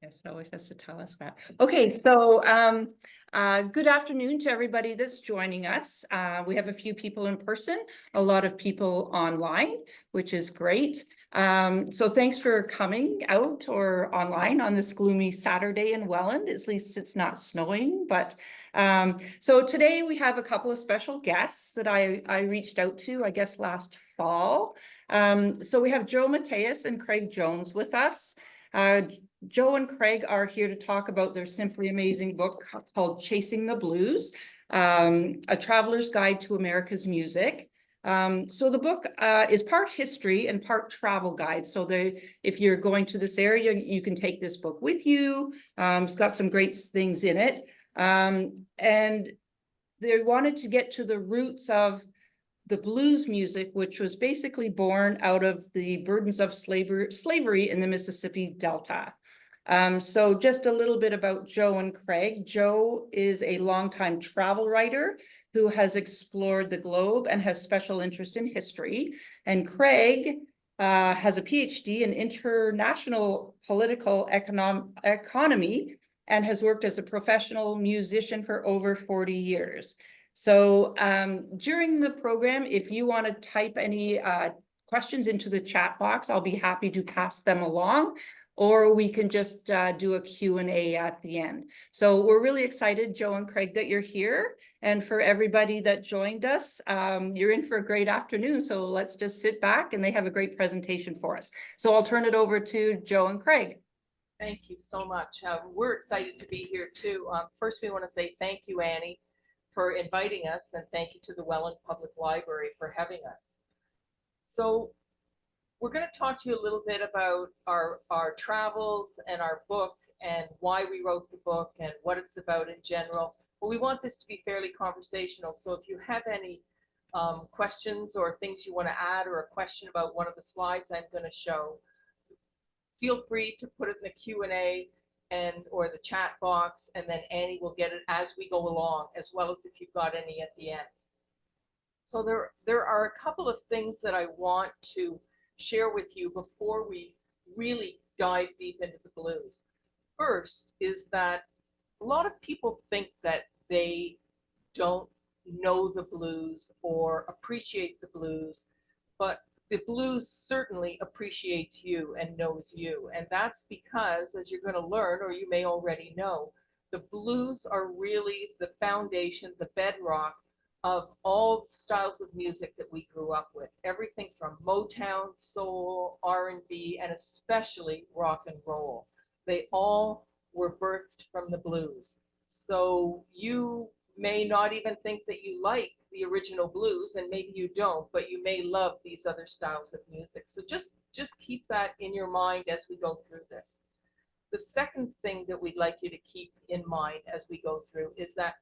Yes, it always has to tell us that. Okay, so good afternoon to everybody that's joining us. We have a few people in person, a lot of people online, which is great. So thanks for coming out or online on this gloomy Saturday in Welland. At least it's not snowing, but so today we have a couple of special guests that I reached out to, I guess, last fall. So we have Joe Matyas and Craig Jones with us. Joe and Craig are here to talk about their simply amazing book called Chasing the Blues, A Traveler's Guide to America's Music. So the book is part history and part travel guide. So if you're going to this area, you can take this book with you. It's got some great things in it. And they wanted to get to the roots of the blues music, which was basically born out of the burdens of slavery in the Mississippi Delta. So just a little bit about Joe and Craig. Joe is a longtime travel writer who has explored the globe and has special interest in history. And Craig has a PhD in international political economy and has worked as a professional musician for over 40 years. So during the program, if you want to type any questions into the chat box, I'll be happy to pass them along, or we can just do a Q&A at the end. So we're really excited, Joe and Craig, that you're here. And for everybody that joined us, you're in for a great afternoon. So let's just sit back, and they have a great presentation for us. So I'll turn it over to Joe and Craig. Thank you so much. We're excited to be here too. First, we want to say thank you, Annie, for inviting us, and thank you to the Welland Public Library for having us. So we're going to talk to you a little bit about our travels and our book and why we wrote the book and what it's about in general. But we want this to be fairly conversational. So if you have any questions or things you want to add, or a question about one of the slides I'm going to show, feel free to put it in the Q&A or the chat box, and then Annie will get it as we go along, as well as if you've got any at the end. So there are a couple of things that I want to share with you before we really dive deep into the blues. First is that a lot of people think that they don't know the blues or appreciate the blues, but the blues certainly appreciates you and knows you. And that's because, as you're going to learn, or you may already know, the blues are really the foundation, the bedrock of all styles of music that we grew up with. Everything from Motown, soul, R&B, and especially rock and roll. They all were birthed from the blues. So you may not even think that you like the original blues, and maybe you don't, but you may love these other styles of music. So just keep that in your mind as we go through this. The second thing that we'd like you to keep in mind as we go through is that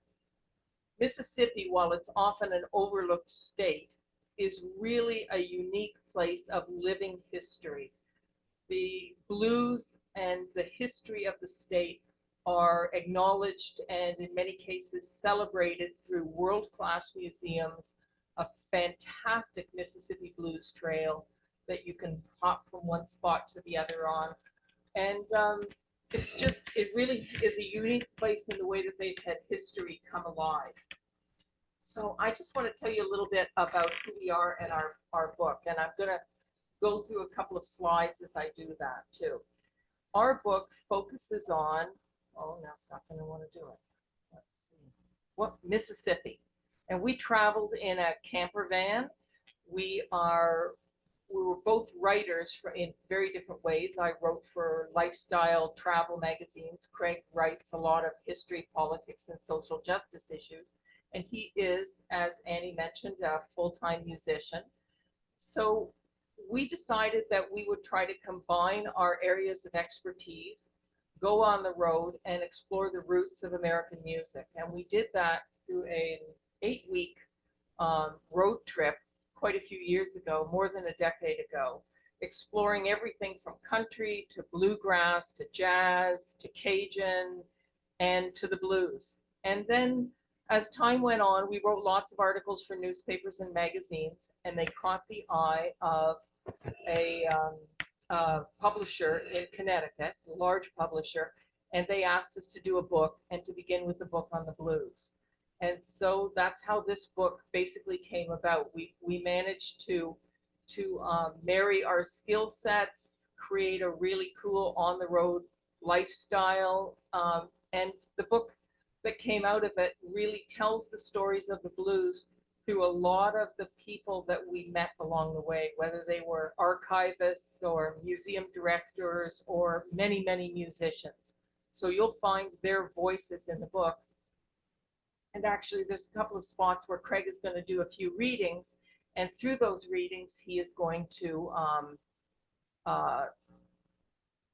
Mississippi, while it's often an overlooked state, is really a unique place of living history. The blues and the history of the state are acknowledged and in many cases celebrated through world-class museums, a fantastic Mississippi Blues Trail that you can hop from one spot to the other on. And it really is a unique place in the way that they've had history come alive. So I just want to tell you a little bit about who we are and our book. And I'm going to go through a couple of slides as I do that too. Our book focuses on, oh, now it's not going to want to do it. Let's see. Mississippi. And we traveled in a camper van. We were both writers in very different ways. I wrote for lifestyle travel magazines. Craig writes a lot of history, politics, and social justice issues. And he is, as Annie mentioned, a full-time musician. So we decided that we would try to combine our areas of expertise, go on the road, and explore the roots of American music. And we did that through an 8-week road trip quite a few years ago, more than a decade ago, exploring everything from country to bluegrass to jazz to Cajun and to the blues. And then as time went on, we wrote lots of articles for newspapers and magazines, and they caught the eye of a publisher in Connecticut, a large publisher, and they asked us to do a book and to begin with the book on the blues. And so that's how this book basically came about. We managed to marry our skill sets, create a really cool on the road lifestyle, and the book that came out of it really tells the stories of the blues through a lot of the people that we met along the way, whether they were archivists or museum directors or many, many musicians. So you'll find their voices in the book. And actually, there's a couple of spots where Craig is going to do a few readings. And through those readings, he is going to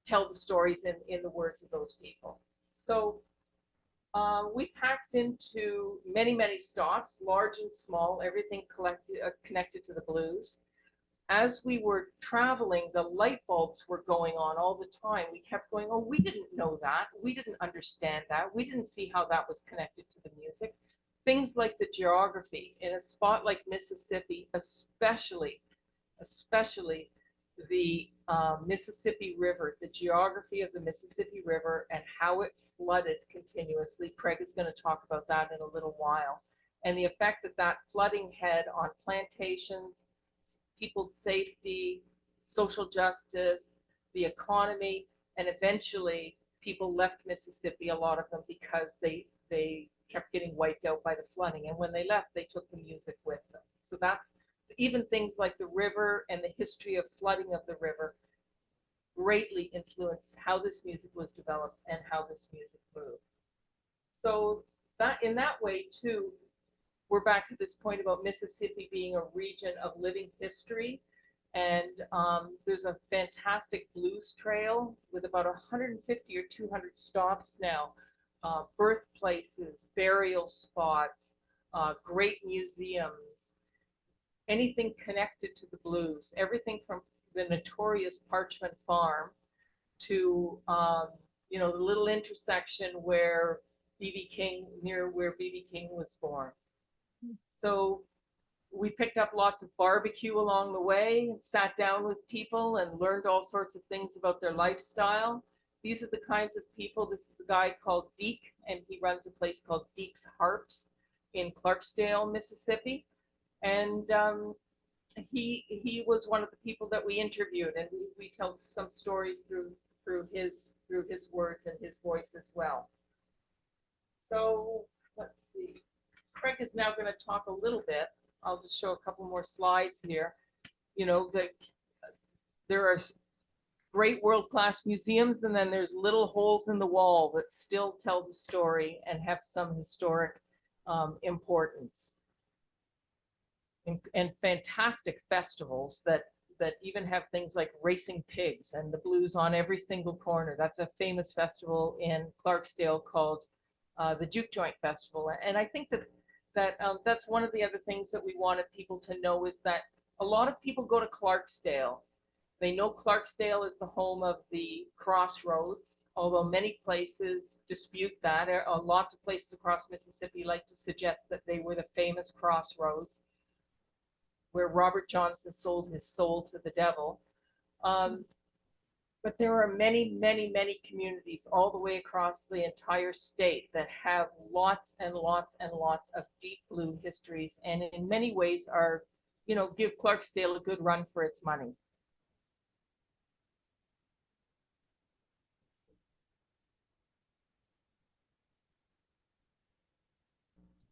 tell the stories in the words of those people. So we packed into many, many stops, large and small, everything connected to the blues. As we were traveling, the light bulbs were going on all the time. We kept going, oh, we didn't know that. We didn't understand that. We didn't see how that was connected to the music. Things like the geography in a spot like Mississippi, especially the Mississippi River, the geography of the Mississippi River and how it flooded continuously. Craig is going to talk about that in a little while. And the effect that that flooding had on plantations, people's safety, social justice, the economy, and eventually people left Mississippi, a lot of them, because they kept getting wiped out by the flooding. And when they left, they took the music with them. So that's even things like the river and the history of flooding of the river greatly influenced how this music was developed and how this music moved. So that in that way too, we're back to this point about Mississippi being a region of living history. And there's a fantastic blues trail with about 150 or 200 stops now, birthplaces, burial spots, great museums, anything connected to the blues, everything from the notorious Parchment Farm to, the little intersection where B.B. King, near where B.B. King was born. So we picked up lots of barbecue along the way and sat down with people and learned all sorts of things about their lifestyle. These are the kinds of people. This is a guy called Deke, and he runs a place called Deke's Harps in Clarksdale, Mississippi. And he was one of the people that we interviewed, and we tell some stories through his words and his voice as well. So let's see. Craig is now going to talk a little bit. I'll just show a couple more slides here. There are great world-class museums, and then there's little holes in the wall that still tell the story and have some historic importance. And fantastic festivals that even have things like racing pigs and the blues on every single corner. That's a famous festival in Clarksdale called the Juke Joint Festival. And I think that's one of the other things that we wanted people to know is that a lot of people go to Clarksdale. They know Clarksdale is the home of the crossroads, although many places dispute that. Lots of places across Mississippi like to suggest that they were the famous crossroads where Robert Johnson sold his soul to the devil. But there are many, many, many communities all the way across the entire state that have lots and lots and lots of deep blue histories, and in many ways are, give Clarksdale a good run for its money.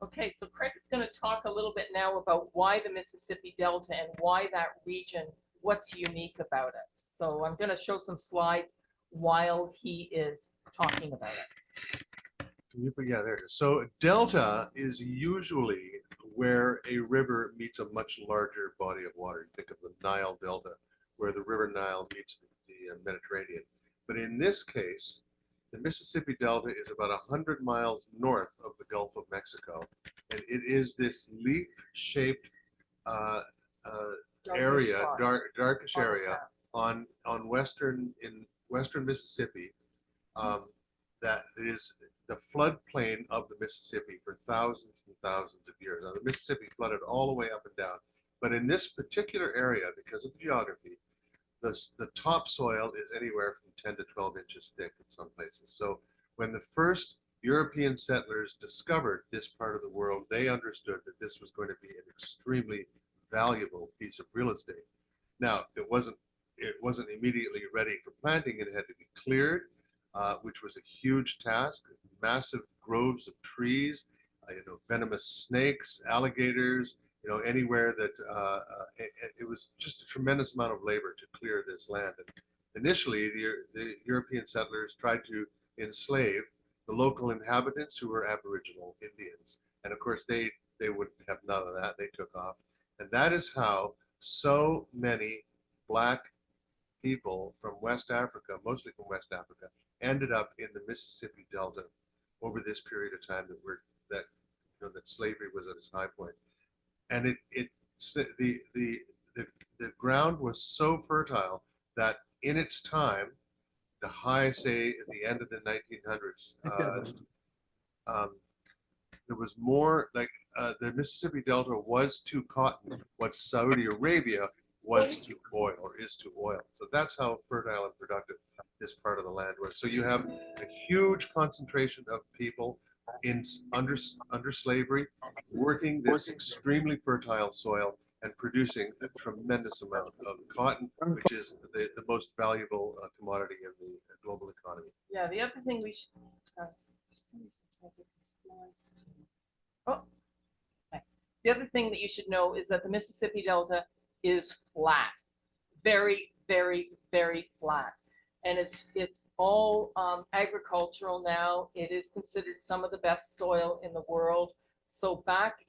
Okay, so Craig is going to talk a little bit now about why the Mississippi Delta and why that region, what's unique about it. So I'm going to show some slides while he is talking about it. Yeah, there it is. So delta is usually where a river meets a much larger body of water. You think of the Nile Delta, where the River Nile meets the Mediterranean. But in this case, the Mississippi Delta is about 100 miles north of the Gulf of Mexico, and it is this leaf-shaped area, darkish area on western Mississippi that is the floodplain of the Mississippi for thousands and thousands of years. Now, the Mississippi flooded all the way up and down, but in this particular area, because of the geography, the topsoil is anywhere from 10 to 12 inches thick in some places. So when the first European settlers discovered this part of the world, they understood that this was going to be an extremely valuable piece of real estate. Now, it wasn't immediately ready for planting. It had to be cleared, which was a huge task. Massive groves of trees, venomous snakes, alligators, anywhere that it was just a tremendous amount of labor to clear this land. And initially, the European settlers tried to enslave the local inhabitants who were Aboriginal Indians. And of course, they would have none of that. They took off. And that is how so many Black people from West Africa, mostly from West Africa, ended up in the Mississippi Delta over this period of time that slavery was at its high point. And the ground was so fertile that in its time, the high, say, at the end of the 1900s, there was more like the Mississippi Delta was to cotton what Saudi Arabia was to oil or is to oil. So that's how fertile and productive this part of the land was. So you have a huge concentration of people under slavery, working this extremely fertile soil and producing a tremendous amount of cotton, which is the most valuable commodity in the global economy. Yeah, the other thing we should, the other thing that you should know is that the Mississippi Delta is flat, very, very, very flat. And it's all agricultural now. It is considered some of the best soil in the world. So back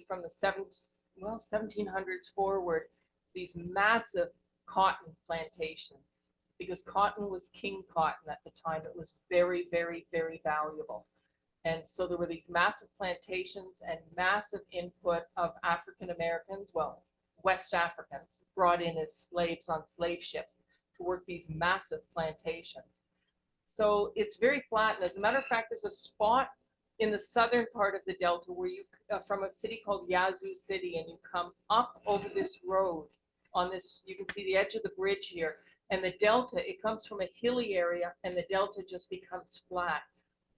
from the 1700s forward, these massive cotton plantations, because cotton was king cotton at the time. It was very, very, very valuable. And so there were these massive plantations and massive input of African Americans, well, West Africans, brought in as slaves on slave ships to work these massive plantations. So it's very flat. And as a matter of fact, there's a spot in the southern part of the Delta where you, from a city called Yazoo City, and you come up over this road on this, you can see the edge of the bridge here. And the Delta, it comes from a hilly area, and the Delta just becomes flat.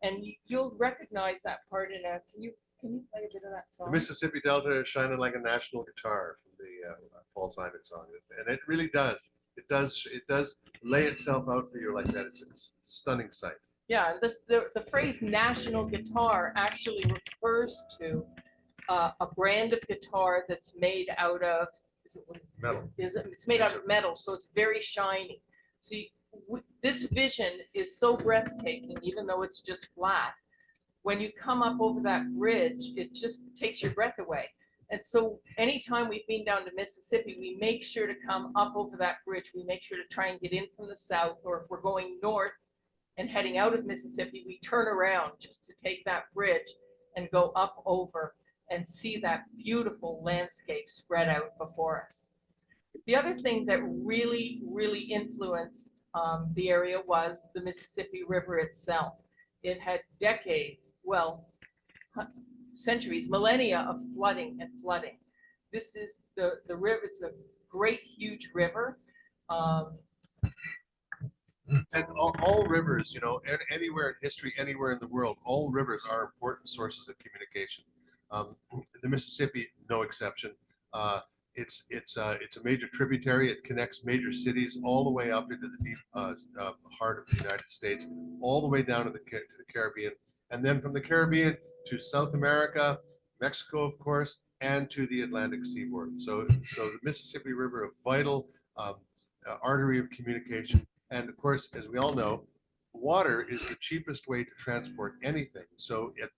And you'll recognize that part in a, can you play a bit of that song? The Mississippi Delta is shining like a national guitar from the Paul Simon song. And it really does. It does lay itself out for you like that. It's a stunning sight. Yeah, the phrase national guitar actually refers to a brand of guitar that's made out of, Metal. It's made out of metal, so it's very shiny. So this vision is so breathtaking, even though it's just flat. When you come up over that bridge, it just takes your breath away. And so anytime we've been down to Mississippi, we make sure to come up over that bridge. We make sure to try and get in from the south, or if we're going north and heading out of Mississippi, we turn around just to take that bridge and go up over and see that beautiful landscape spread out before us. The other thing that really, really influenced the area was the Mississippi River itself. It had decades, well, centuries, millennia of flooding and flooding. This is the river. It's a great, huge river. And all rivers, anywhere in history, anywhere in the world, all rivers are important sources of communication. The Mississippi, no exception. It's a major tributary. It connects major cities all the way up into the deep heart of the United States, all the way down to the Caribbean, and then from the Caribbean to South America, Mexico, of course, and to the Atlantic seaboard. So the Mississippi River, a vital artery of communication. And of course, as we all know, water is the cheapest way to transport anything. So at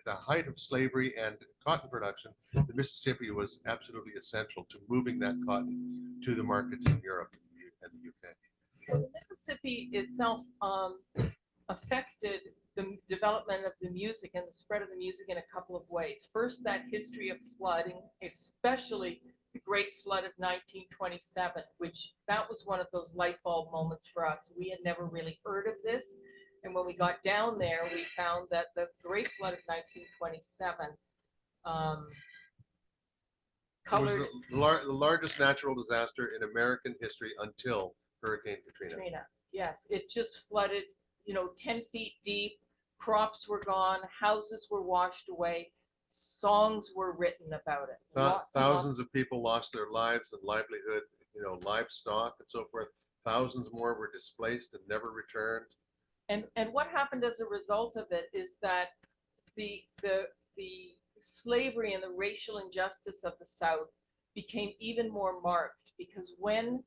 the height of slavery and cotton production, the Mississippi was absolutely essential to moving that cotton to the markets in Europe and the UK. Well, the Mississippi itself affected the development of the music and the spread of the music in a couple of ways. First, that history of flooding, especially the Great Flood of 1927, which that was one of those light bulb moments for us. We had never really heard of this. And when we got down there, we found that the Great Flood of 1927 It was colored the largest natural disaster in American history until Hurricane Katrina. Katrina. Yes, it just flooded, 10 feet deep. Crops were gone, houses were washed away, songs were written about it. Thousands of people lost their lives and livelihood, livestock and so forth. Thousands more were displaced and never returned. And what happened as a result of it is that the slavery and the racial injustice of the South became even more marked, because when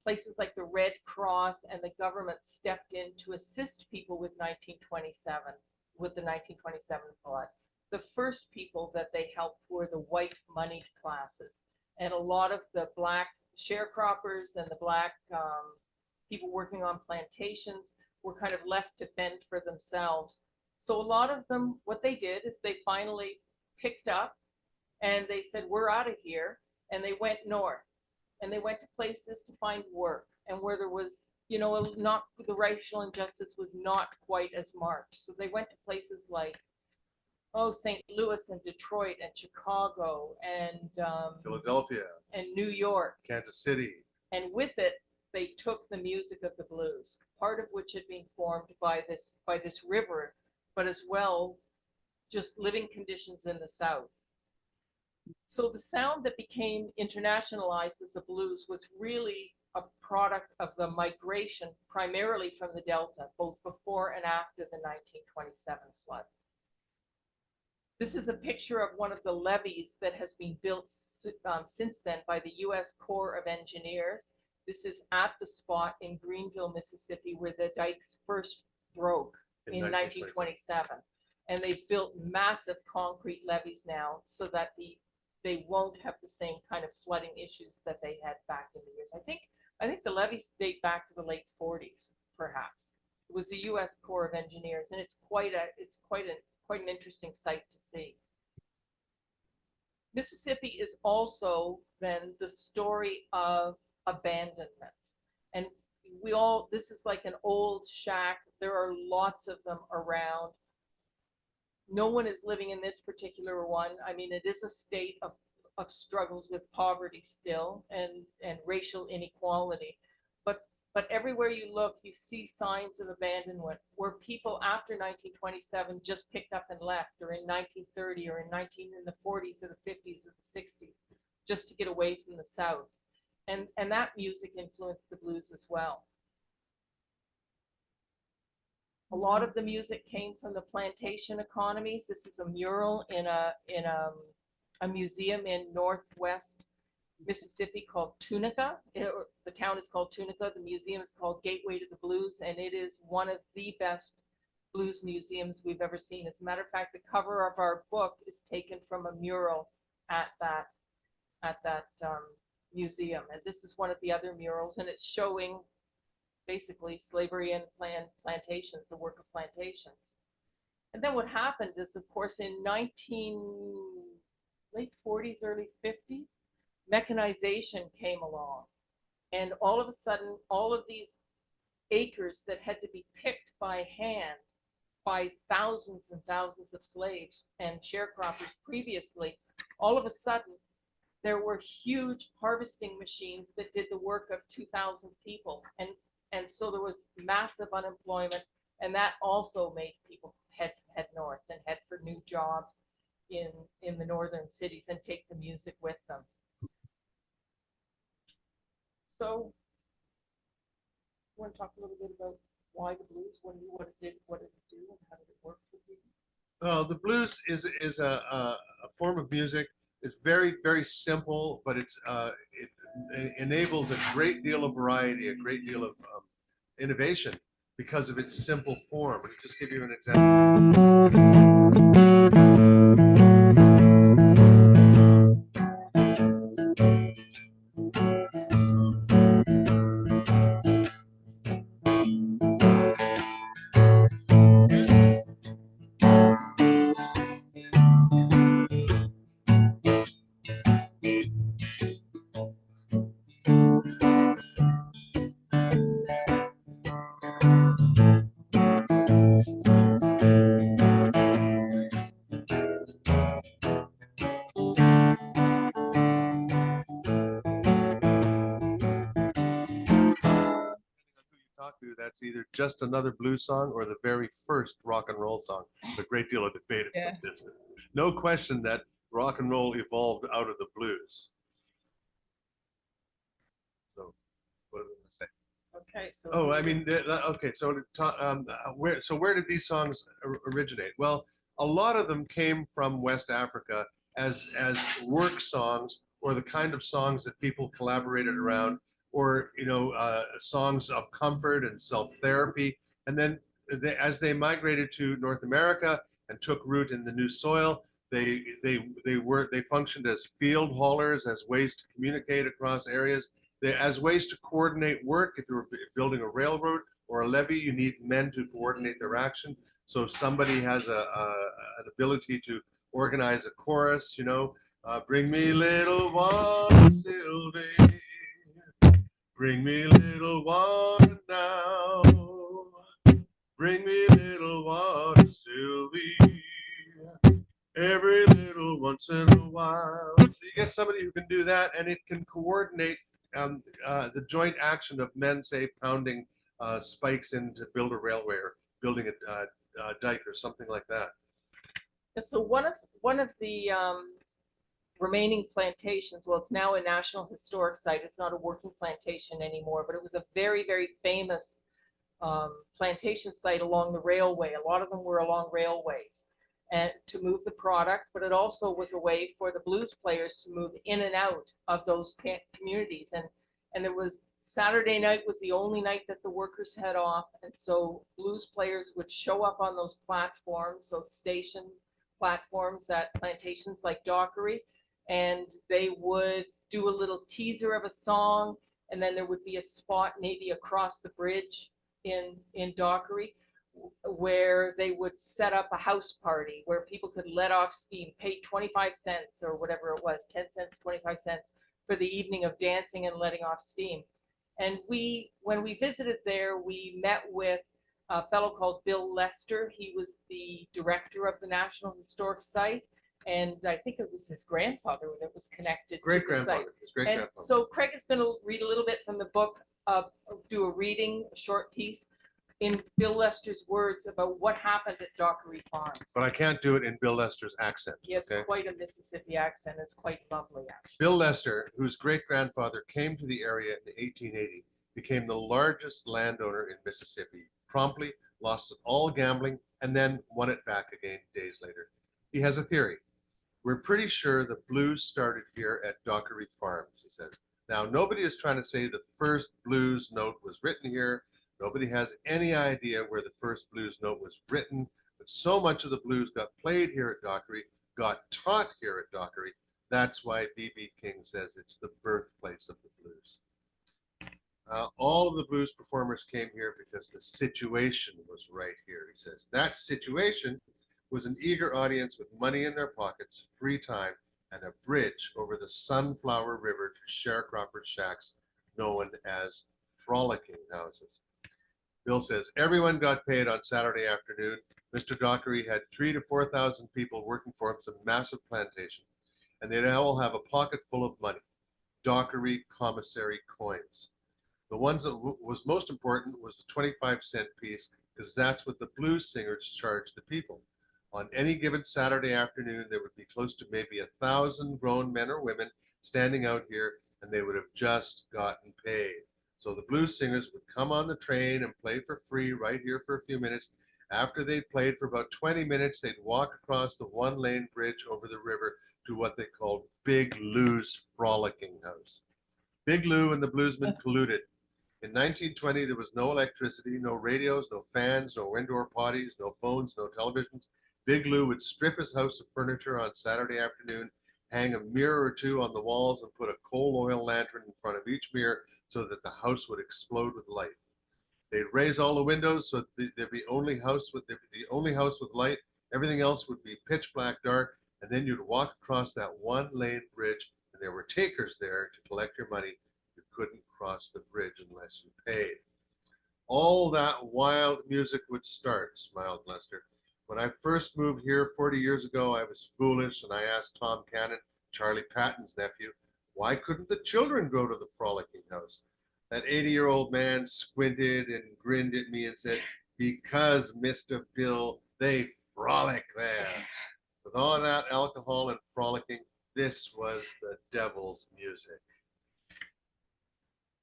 places like the Red Cross and the government stepped in to assist people with the 1927 flood, the first people that they helped were the white moneyed classes. And a lot of the black sharecroppers and the black people working on plantations were kind of left to fend for themselves. So a lot of them, what they did is they finally picked up and they said, we're out of here. And they went north, and they went to places to find work, and where there was, not the racial injustice was not quite as marked. So they went to places like, St. Louis and Detroit and Chicago and Philadelphia and New York. Kansas City. And with it, they took the music of the blues, part of which had been formed by this river, but as well, just living conditions in the South. So the sound that became internationalized as a blues was really a product of the migration, primarily from the Delta, both before and after the 1927 flood. This is a picture of one of the levees that has been built since then by the U.S. Corps of Engineers. This is at the spot in Greenville, Mississippi, where the dikes first broke in 1927. And they've built massive concrete levees now so that they won't have the same kind of flooding issues that they had back in the years. I think the levees date back to the late 40s, perhaps. It was the U.S. Corps of Engineers, and it's quite an interesting sight to see. Mississippi is also then the story of abandonment. And this is like an old shack. There are lots of them around. No one is living in this particular one. I mean, it is a state of struggles with poverty still and racial inequality. But everywhere you look, you see signs of abandonment where people after 1927 just picked up and left, or in 1930, or in the 40s or the 50s or the 60s, just to get away from the South. And that music influenced the blues as well. A lot of the music came from the plantation economies. This is a mural in a museum in Northwest Mississippi called Tunica. The town is called Tunica. The museum is called Gateway to the Blues, and it is one of the best blues museums we've ever seen. As a matter of fact, the cover of our book is taken from a mural at that museum, and this is one of the other murals, and it's showing basically slavery and plantations, the work of plantations. And then what happened is, of course, in late 40s, early 50s, mechanization came along. And all of a sudden, all of these acres that had to be picked by hand by thousands and thousands of slaves and sharecroppers previously, all of a sudden, there were huge harvesting machines that did the work of 2,000 people. And so there was massive unemployment, and that also made people head north and head for new jobs in the northern cities and take the music with them. So, you want to talk a little bit about why the blues, what it did do, and how did it work for people? The blues is a form of music. It's very, very simple, but it enables a great deal of variety, a great deal of innovation because of its simple form. Let me just give you an example. that's either just another blues song or the very first rock and roll song. There's a great deal of debate about this. No question that rock and roll evolved out of the blues. So, what did I say? Okay, so. Oh, I mean, okay. So, where did these songs originate? Well, a lot of them came from West Africa as work songs, or the kind of songs that people collaborated around, or songs of comfort and self-therapy. And then, as they migrated to North America and took root in the new soil, they functioned as field haulers, as ways to communicate across areas. As ways to coordinate work. If you're building a railroad or a levee, you need men to coordinate their action. So if somebody has an ability to organize a chorus, bring me little water, Sylvie, bring me little water now, bring me little water, Sylvie, every little once in a while. So you get somebody who can do that, and it can coordinate the joint action of men, say, pounding spikes in to build a railway or building a dike or something like that. So one of the remaining plantations, well, it's now a National Historic Site. It's not a working plantation anymore, but it was a very, very famous plantation site along the railway. A lot of them were along railways, and to move the product, but it also was a way for the blues players to move in and out of those communities. And there was Saturday night was the only night that the workers had off, and so blues players would show up on those platforms, those station platforms at plantations like Dockery, and they would do a little teaser of a song, and then there would be a spot maybe across the bridge in Dockery where they would set up a house party where people could let off steam, pay 25 cents or whatever it was, 10 cents, 25 cents for the evening of dancing and letting off steam. And when we visited there, we met with a fellow called Bill Lester. He was the director of the National Historic Site, and I think it was his grandfather that was connected to the site. And so Craig is going to read a little bit from the book, do a reading, a short piece, in Bill Lester's words about what happened at Dockery Farms. But I can't do it in Bill Lester's accent. He has quite a Mississippi accent. It's quite lovely, actually. Bill Lester, whose great-grandfather came to the area in 1880, became the largest landowner in Mississippi, promptly lost all gambling, and then won it back again days later. He has a theory. We're pretty sure the blues started here at Dockery Farms, he says. Now, nobody is trying to say the first blues note was written here. Nobody has any idea where the first blues note was written, but so much of the blues got played here at Dockery, got taught here at Dockery. That's why B.B. King says it's the birthplace of the blues. All of the blues performers came here because the situation was right here, he says. That situation was an eager audience with money in their pockets, free time, and a bridge over the Sunflower River to sharecropper shacks known as frolicking houses. Bill says, everyone got paid on Saturday afternoon. Mr. Dockery had 3,000 to 4,000 people working for him. It's a massive plantation. And they'd all have a pocket full of money, Dockery commissary coins. The ones that was most important was the 25-cent piece, because that's what the blues singers charged the people. On any given Saturday afternoon, there would be close to maybe 1,000 grown men or women standing out here, and they would have just gotten paid. So the blues singers would come on the train and play for free right here for a few minutes. After they'd played for about 20 minutes, they'd walk across the one-lane bridge over the river to what they called Big Lou's frolicking house. Big Lou and the bluesmen colluded. In 1920, there was no electricity, no radios, no fans, no indoor potties, no phones, no televisions. Big Lou would strip his house of furniture on Saturday afternoon, hang a mirror or two on the walls, and put a coal oil lantern in front of each mirror so that the house would explode with light. They'd raise all the windows so there'd be the only house with light. Everything else would be pitch black dark, and then you'd walk across that one-lane bridge, and there were takers there to collect your money. You couldn't cross the bridge unless you paid. All that wild music would start, smiled Lester. When I first moved here 40 years ago, I was foolish, and I asked Tom Cannon, Charlie Patton's nephew, why couldn't the children go to the frolicking house? That 80-year-old man squinted and grinned at me and said, "Because, Mr. Bill, they frolic there." With all that alcohol and frolicking, this was the devil's music.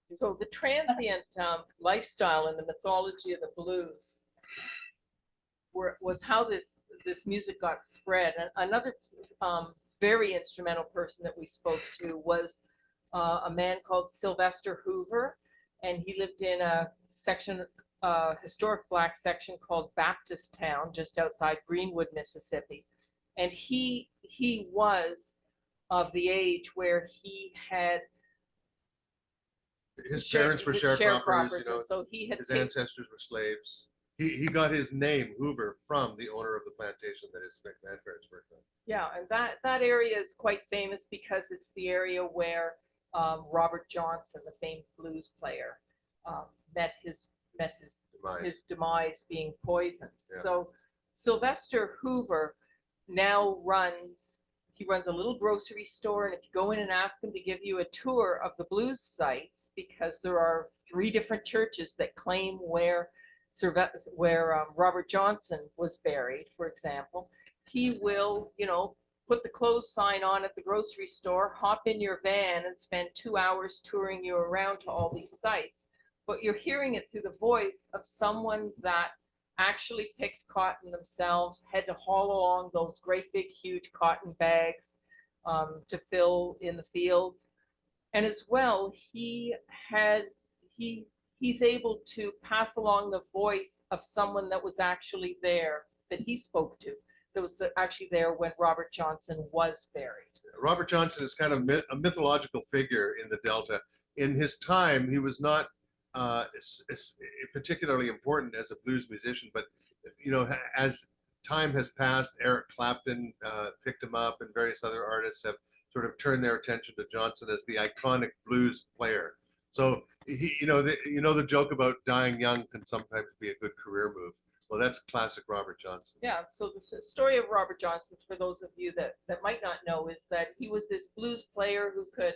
So the transient lifestyle and the mythology of the blues was how this music got spread. And another very instrumental person that we spoke to was a man called Sylvester Hoover, and he lived in a section, historic Black section called Baptist Town, just outside Greenwood, Mississippi. And he was of the age where he had His parents were sharecroppers, you know, so he had his ancestors were slaves. He got his name, Hoover, from the owner of the plantation that his grandparents worked on. Yeah, and that area is quite famous because it's the area where Robert Johnson, the famed blues player, met his demise being poisoned. Yeah. So Sylvester Hoover now runs a little grocery store, and if you go in and ask him to give you a tour of the blues sites, because there are 3 different churches that claim where Robert Johnson was buried, for example, he will, you know, put the close sign on at the grocery store, hop in your van, and spend 2 hours touring you around to all these sites. But you're hearing it through the voice of someone that actually picked cotton themselves, had to haul along those great big huge cotton bags to fill in the fields. And as well, he's able to pass along the voice of someone that was actually there, that he spoke to, that was actually there when Robert Johnson was buried. Robert Johnson is kind of a mythological figure in the Delta. In his time, he was not particularly important as a blues musician, but you know, as time has passed, Eric Clapton picked him up, and various other artists have sort of turned their attention to Johnson as the iconic blues player. So the joke about dying young can sometimes be a good career move. Well, that's classic Robert Johnson. Yeah, so the story of Robert Johnson, for those of you that might not know, is that he was this blues player who could,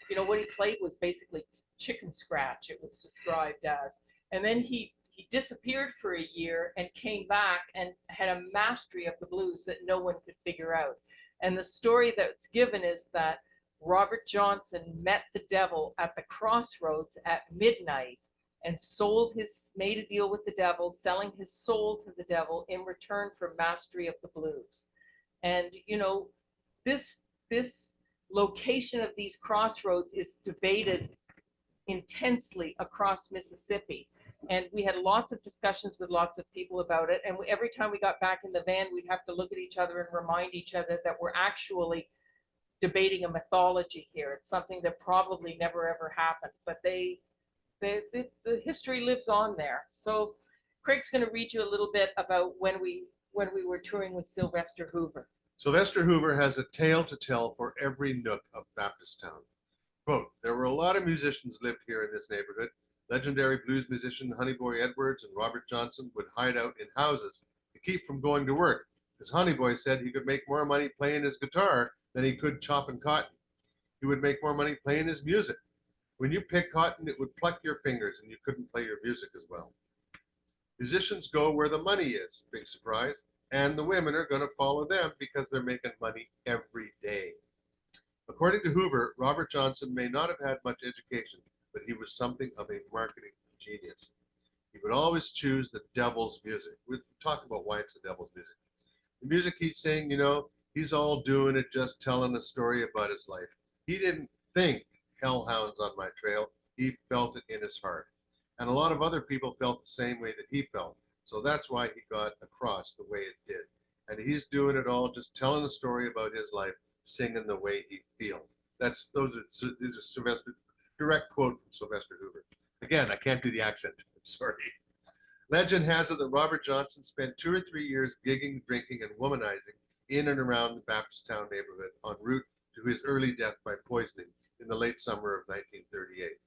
you know, what he played was basically chicken scratch, it was described as. And then he disappeared for a year and came back and had a mastery of the blues that no one could figure out. And the story that's given is that Robert Johnson met the devil at the crossroads at midnight and made a deal with the devil, selling his soul to the devil in return for mastery of the blues. And you know, this location of these crossroads is debated intensely across Mississippi. And we had lots of discussions with lots of people about it. And every time we got back in the van, we'd have to look at each other and remind each other that we're actually debating a mythology here. It's something that probably never ever happened, but the history lives on there. So Craig's going to read you a little bit about when we were touring with Sylvester Hoover. Sylvester Hoover has a tale to tell for every nook of Baptist Town. Quote, "There were a lot of musicians lived here in this neighborhood. Legendary blues musician Honeyboy Edwards and Robert Johnson would hide out in houses to keep from going to work, because Honeyboy said he could make more money playing his guitar than he could chopping cotton. He would make more money playing his music. When you pick cotton, it would pluck your fingers and you couldn't play your music as well. Musicians go where the money is," big surprise, "and the women are going to follow them because they're making money every day." According to Hoover, Robert Johnson may not have had much education, but he was something of a marketing genius. He would always choose the devil's music. We'll talk about why it's the devil's music. The music he'd sing, you know, he's all doing it, just telling a story about his life. He didn't think hellhounds on my trail. He felt it in his heart. And a lot of other people felt the same way that he felt. So that's why he got across the way it did. And he's doing it all, just telling a story about his life, singing the way he feels. These are Sylvester, direct quote from Sylvester Hoover. Again, I can't do the accent. I'm sorry. Legend has it that Robert Johnson spent 2 or 3 years gigging, drinking, and womanizing in and around the Baptist Town neighborhood en route to his early death by poisoning in the late summer of 1938.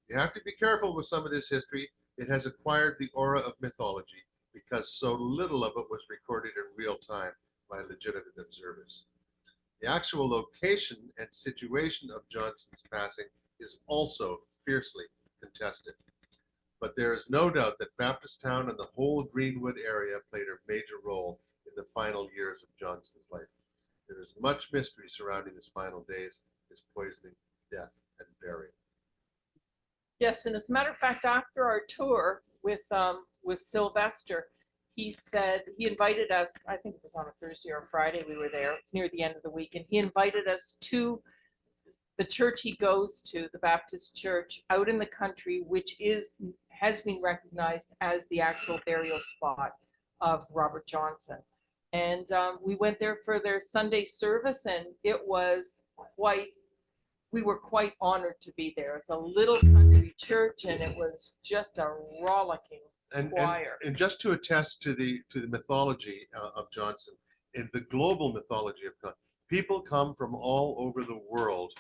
You have to be careful with some of this history. It has acquired the aura of mythology because so little of it was recorded in real time by legitimate observers. The actual location and situation of Johnson's passing is also fiercely contested. But there is no doubt that Baptist-town and the whole Greenwood area played a major role in the final years of Johnson's life. There is much mystery surrounding his final days, his poisoning, death, and burial. Yes, and as a matter of fact, after our tour with Sylvester, he said he invited us. I think it was on a Thursday or Friday. We were there. It's near the end of the week, and he invited us to the church he goes to, the Baptist church out in the country, which has been recognized as the actual burial spot of Robert Johnson. And we went there for their Sunday service, and we were quite honored to be there. It's a little country church, and it was just a rollicking choir. And just to attest to the mythology of Johnson, in the global mythology of God, people come from all over the world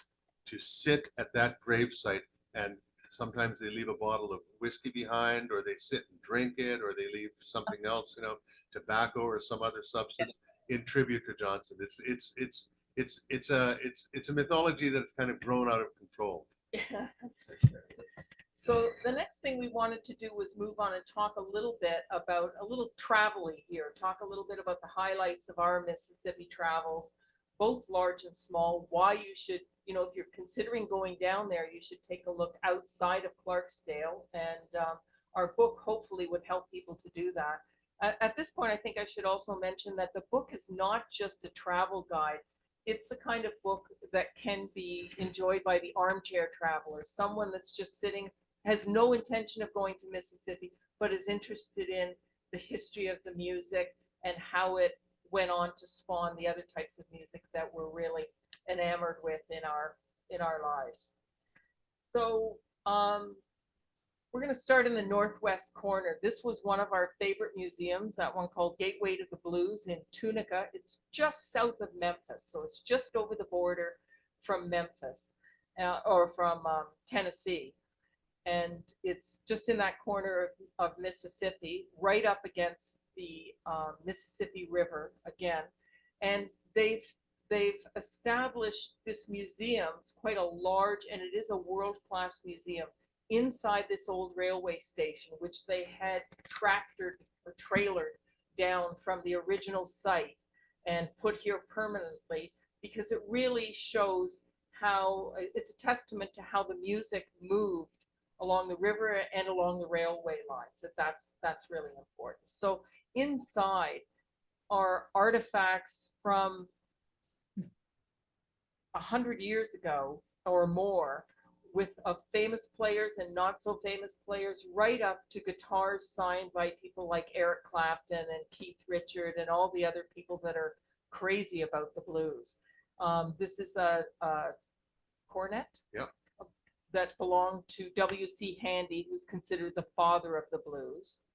to sit at that gravesite, and sometimes they leave a bottle of whiskey behind, or they sit and drink it, or they leave something else, you know, tobacco or some other substance in tribute to Johnson. It's a mythology that's kind of grown out of control. Yeah, that's for sure. So the next thing we wanted to do was move on and talk a little bit about a little traveling here, talk a little bit about the highlights of our Mississippi travels, both large and small, why you should, you know, if you're considering going down there, you should take a look outside of Clarksdale, and our book hopefully would help people to do that. At this point, I think I should also mention that the book is not just a travel guide. It's a kind of book that can be enjoyed by the armchair traveler, someone that's just sitting, has no intention of going to Mississippi, but is interested in the history of the music and how it went on to spawn the other types of music that we're really enamored with in our lives. So we're going to start in the northwest corner. This was one of our favorite museums, that one called Gateway to the Blues in Tunica. It's just south of Memphis, so it's just over the border from Memphis, or from Tennessee. And it's just in that corner of Mississippi, right up against the Mississippi River again. And they've established this museum. It's quite a large, and it is a world-class museum inside this old railway station, which they had tractored or trailered down from the original site and put here permanently, because it really shows how, it's a testament to how the music moved along the river and along the railway lines. That's really important. So inside are artifacts from 100 years ago or more, of famous players and not so famous players, right up to guitars signed by people like Eric Clapton and Keith Richard and all the other people that are crazy about the blues. This is a cornet. Yep. That belonged to W.C. Handy, who's considered the father of the blues.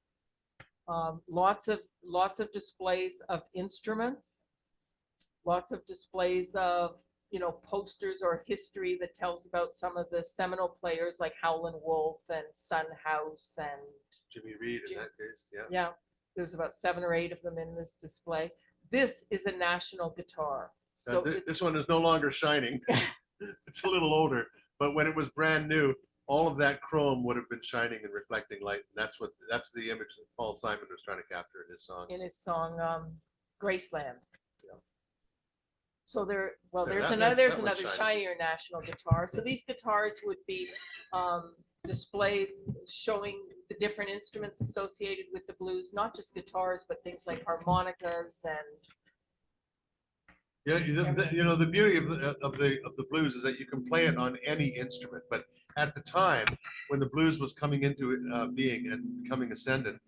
Lots of displays of instruments, lots of displays of, you know, posters or history that tells about some of the seminal players like Howlin' Wolf and Son House and Jimmy Reed in that case, yeah. Yeah, there's about 7 or 8 of them in this display. This is a national guitar. So this one is no longer shining. It's a little older, but when it was brand new, all of that chrome would have been shining and reflecting light. And that's the image that Paul Simon was trying to capture in his song. Graceland. Yeah. So there's that another shinier national guitar. So these guitars would be displays showing the different instruments associated with the blues, not just guitars, but things like harmonicas and. Yeah, the beauty of the blues is that you can play it on any instrument. But at the time when the blues was coming into being and becoming ascendant,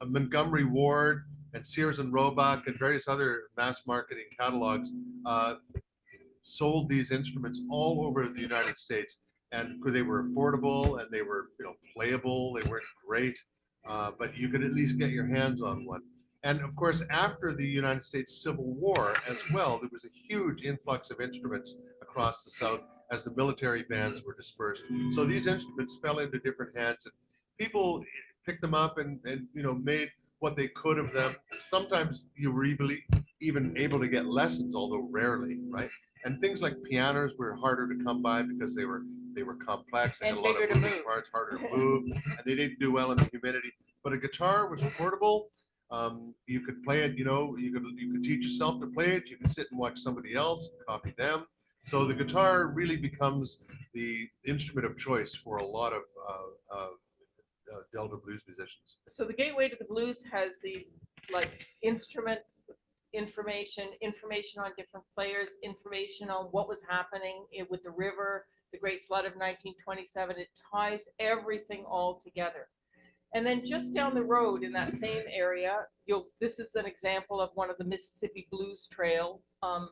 Montgomery Ward and Sears and Roebuck and various other mass marketing catalogs sold these instruments all over the United States, and they were affordable and they were, you know, playable. They weren't great, but you could at least get your hands on one. And of course, after the United States Civil War as well, there was a huge influx of instruments across the South as the military bands were dispersed. So these instruments fell into different hands, and people picked them up and you know, made what they could of them. Sometimes you were even able to get lessons, although rarely, right? And things like pianos were harder to come by because they were They were complex. They had And a lot bigger of to moving move. parts, harder to move, and they didn't do well in the humidity. But a guitar was portable. You could play it, you know, you could teach yourself to play it. You could sit and watch somebody else, copy them. So the guitar really becomes the instrument of choice for a lot of Delta blues musicians. So the Gateway to the Blues has these like instruments, information on different players, information on what was happening with the river, the Great Flood of 1927. It ties everything all together. And then just down the road in that same area, this is an example of one of the Mississippi Blues Trail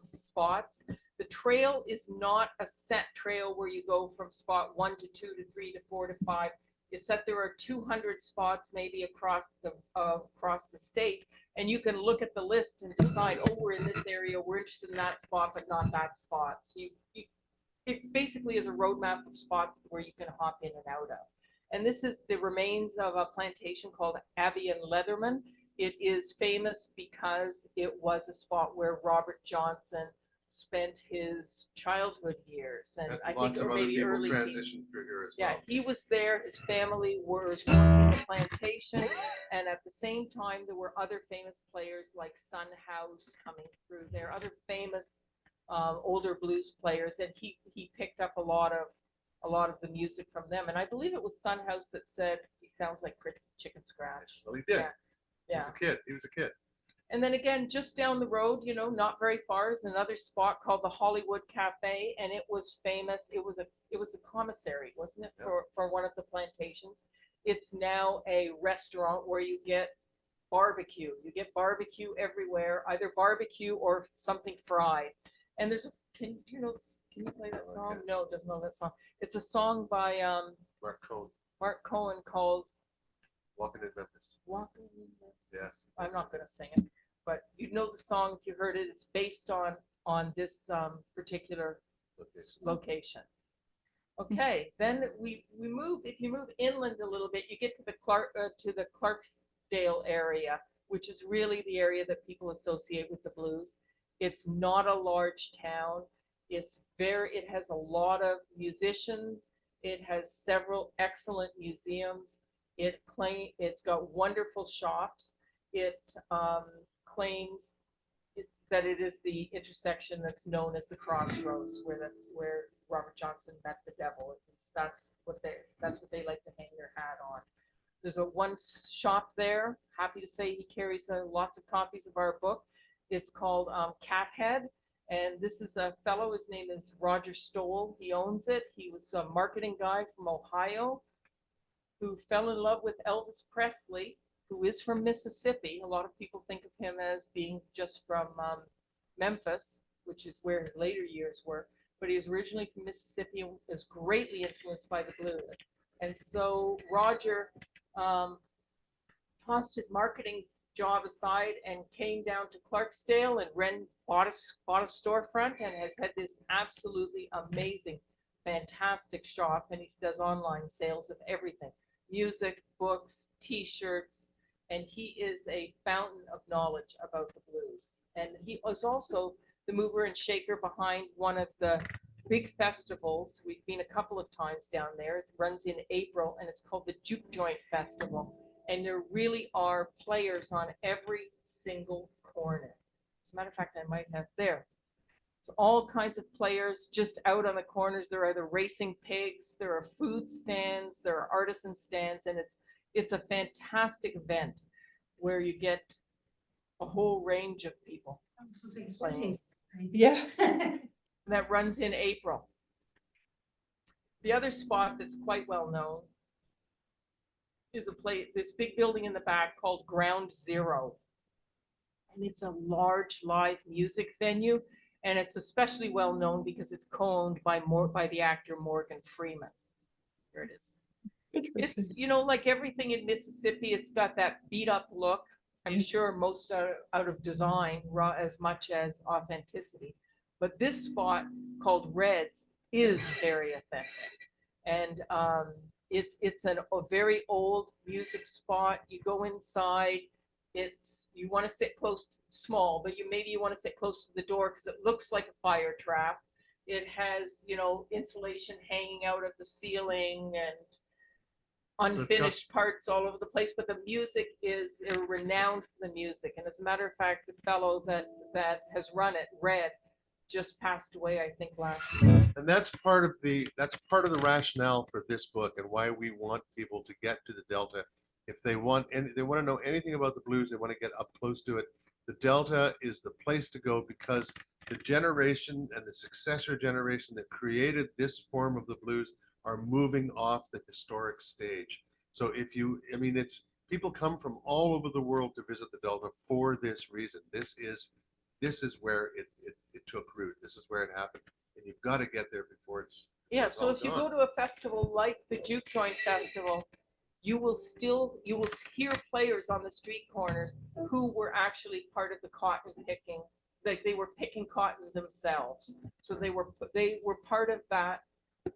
spots. The trail is not a set trail where you go from spot 1 to 2 to 3 to 4 to 5. It's that there are 200 spots maybe across the state, and you can look at the list and decide, oh, we're in this area, we're interested in that spot, but not that spot. So it basically is a roadmap of spots where you can hop in and out of. And this is the remains of a plantation called Abbey and Leatherman. It is famous because it was a spot where Robert Johnson spent his childhood years, and I think, lots of or other maybe people early teens. transitioned through here as Yeah, well. he was there. His family was working the plantation, and at the same time, there were other famous players like Son House coming through there. Other famous older blues players, and he picked up a lot of the music from them. And I believe it was Son House that said he sounds like Chicken Scratch. Well, he did. Yeah. He was a kid. He was a kid. And then again, just down the road, you know, not very far, is another spot called the Hollywood Cafe, and it was famous. It was a commissary, wasn't it, for one of the plantations? It's now a restaurant where you get barbecue. You get barbecue everywhere, either barbecue or something fried. And there's a can you play that song? Okay. No, it doesn't know that song. It's a song by Mark Cohen called Walking in Memphis. Walking in Memphis. Yes. I'm not going to sing it, but you know the song if you heard it. It's based on this particular location. Okay, then we move. If you move inland a little bit, you get to the Clarksdale area, which is really the area that people associate with the blues. It's not a large town. It has a lot of musicians. It has several excellent museums. It's got wonderful shops. It claims that it is the intersection that's known as the crossroads, where Robert Johnson met the devil. At least that's what they like to hang their hat on. There's one shop there. Happy to say he carries lots of copies of our book. It's called Cathead, and this is a fellow. His name is Roger Stoll. He owns it. He was a marketing guy from Ohio who fell in love with Elvis Presley, who is from Mississippi. A lot of people think of him as being just from Memphis, which is where his later years were, but he was originally from Mississippi and is greatly influenced by the blues. And so Roger tossed his marketing job aside and came down to Clarksdale and bought a storefront and has had this absolutely amazing, fantastic shop. And he does online sales of everything: music, books, t-shirts, and he is a fountain of knowledge about the blues. And he was also the mover and shaker behind one of the big festivals. We've been a couple of times down there. It runs in April, and it's called the Juke Joint Festival. And there really are players on every single corner. As a matter of fact, I might have there. It's all kinds of players just out on the corners. There are the racing pigs, there are food stands, there are artisan stands, and it's a fantastic event where you get a whole range of people playing. Yeah. That runs in April. The other spot that's quite well known is this big building in the back called Ground Zero. And it's a large live music venue, and it's especially well known because it's co-owned by the actor Morgan Freeman. Here it is. It's, you know, like everything in Mississippi, it's got that beat up look. I'm sure most are out of design as much as authenticity. But this spot called Reds is very authentic. And it's a very old music spot. You go inside, you want to sit small, but maybe you want to sit close to the door because it looks like a fire trap. It has, you know, insulation hanging out of the ceiling and unfinished parts all over the place, but the music is renowned for the music. And as a matter of fact, the fellow that has run it, Red, just passed away, I think, last year. And that's part of the rationale for this book and why we want people to get to the Delta. If they want to know anything about the blues, they want to get up close to it. The Delta is the place to go because the generation and the successor generation that created this form of the blues are moving off the historic stage. So it's people come from all over the world to visit the Delta for this reason. This is where it took root. This is where it happened. And you've got to get there before it's So if you go to a festival like the Juke Joint Festival, you will hear players on the street corners who were actually part of the cotton picking. Like they were picking cotton themselves. So they were part of that,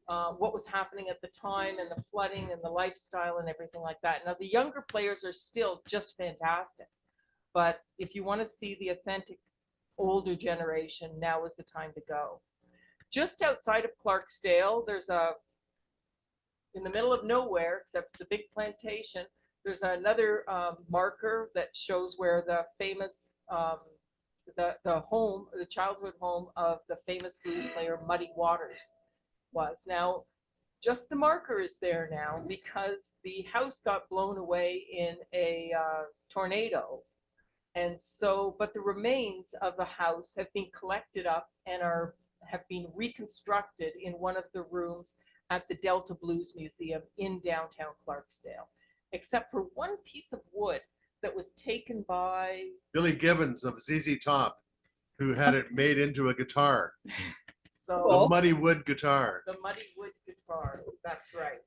what was happening at the time and the flooding and the lifestyle and everything like that. Now the younger players are still just fantastic. But if you want to see the authentic older generation, now is the time to go. Just outside of Clarksdale, there's in the middle of nowhere, except it's a big plantation, there's another marker that shows where the famous, the childhood home of the famous blues player Muddy Waters was. Now, just the marker is there now because the house got blown away in a tornado. And so, but the remains of the house have been collected up and have been reconstructed in one of the rooms at the Delta Blues Museum in downtown Clarksdale, except for one piece of wood that was taken by Billy Gibbons of ZZ Top, who had it made into a guitar. So the Muddy Wood guitar. The Muddy Wood guitar, that's right.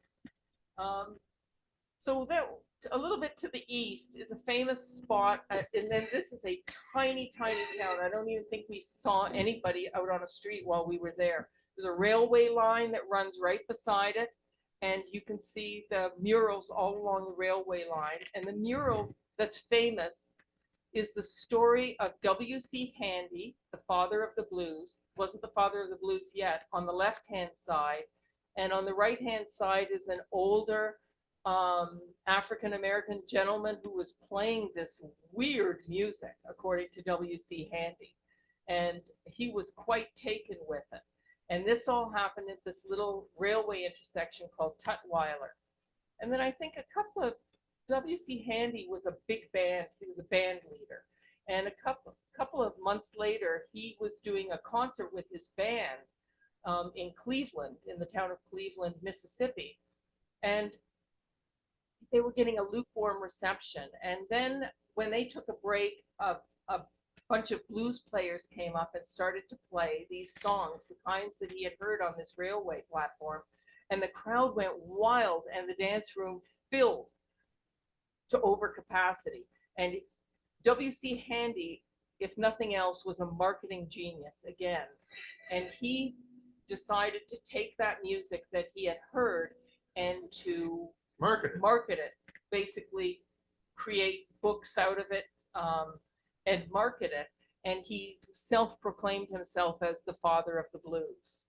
So that a little bit to the east is a famous spot, and then this is a tiny, tiny town. I don't even think we saw anybody out on a street while we were there. There's a railway line that runs right beside it, and you can see the murals all along the railway line. And the mural that's famous is the story of W.C. Handy, the father of the blues. Wasn't the father of the blues yet, on the left-hand side. And on the right-hand side is an older African-American gentleman who was playing this weird music, according to W.C. Handy. And he was quite taken with it. And this all happened at this little railway intersection called Tutwiler. And then I think W.C. Handy was a big band. He was a band leader. And a couple of months later, he was doing a concert with his band in Cleveland, in the town of Cleveland, Mississippi. And they were getting a lukewarm reception. And then when they took a break, a bunch of blues players came up and started to play these songs, the kinds that he had heard on this railway platform. And the crowd went wild and the dance room filled to overcapacity. And W.C. Handy, if nothing else, was a marketing genius again. And he decided to take that music that he had heard and to market it, basically create books out of it and market it. And he self-proclaimed himself as the father of the blues.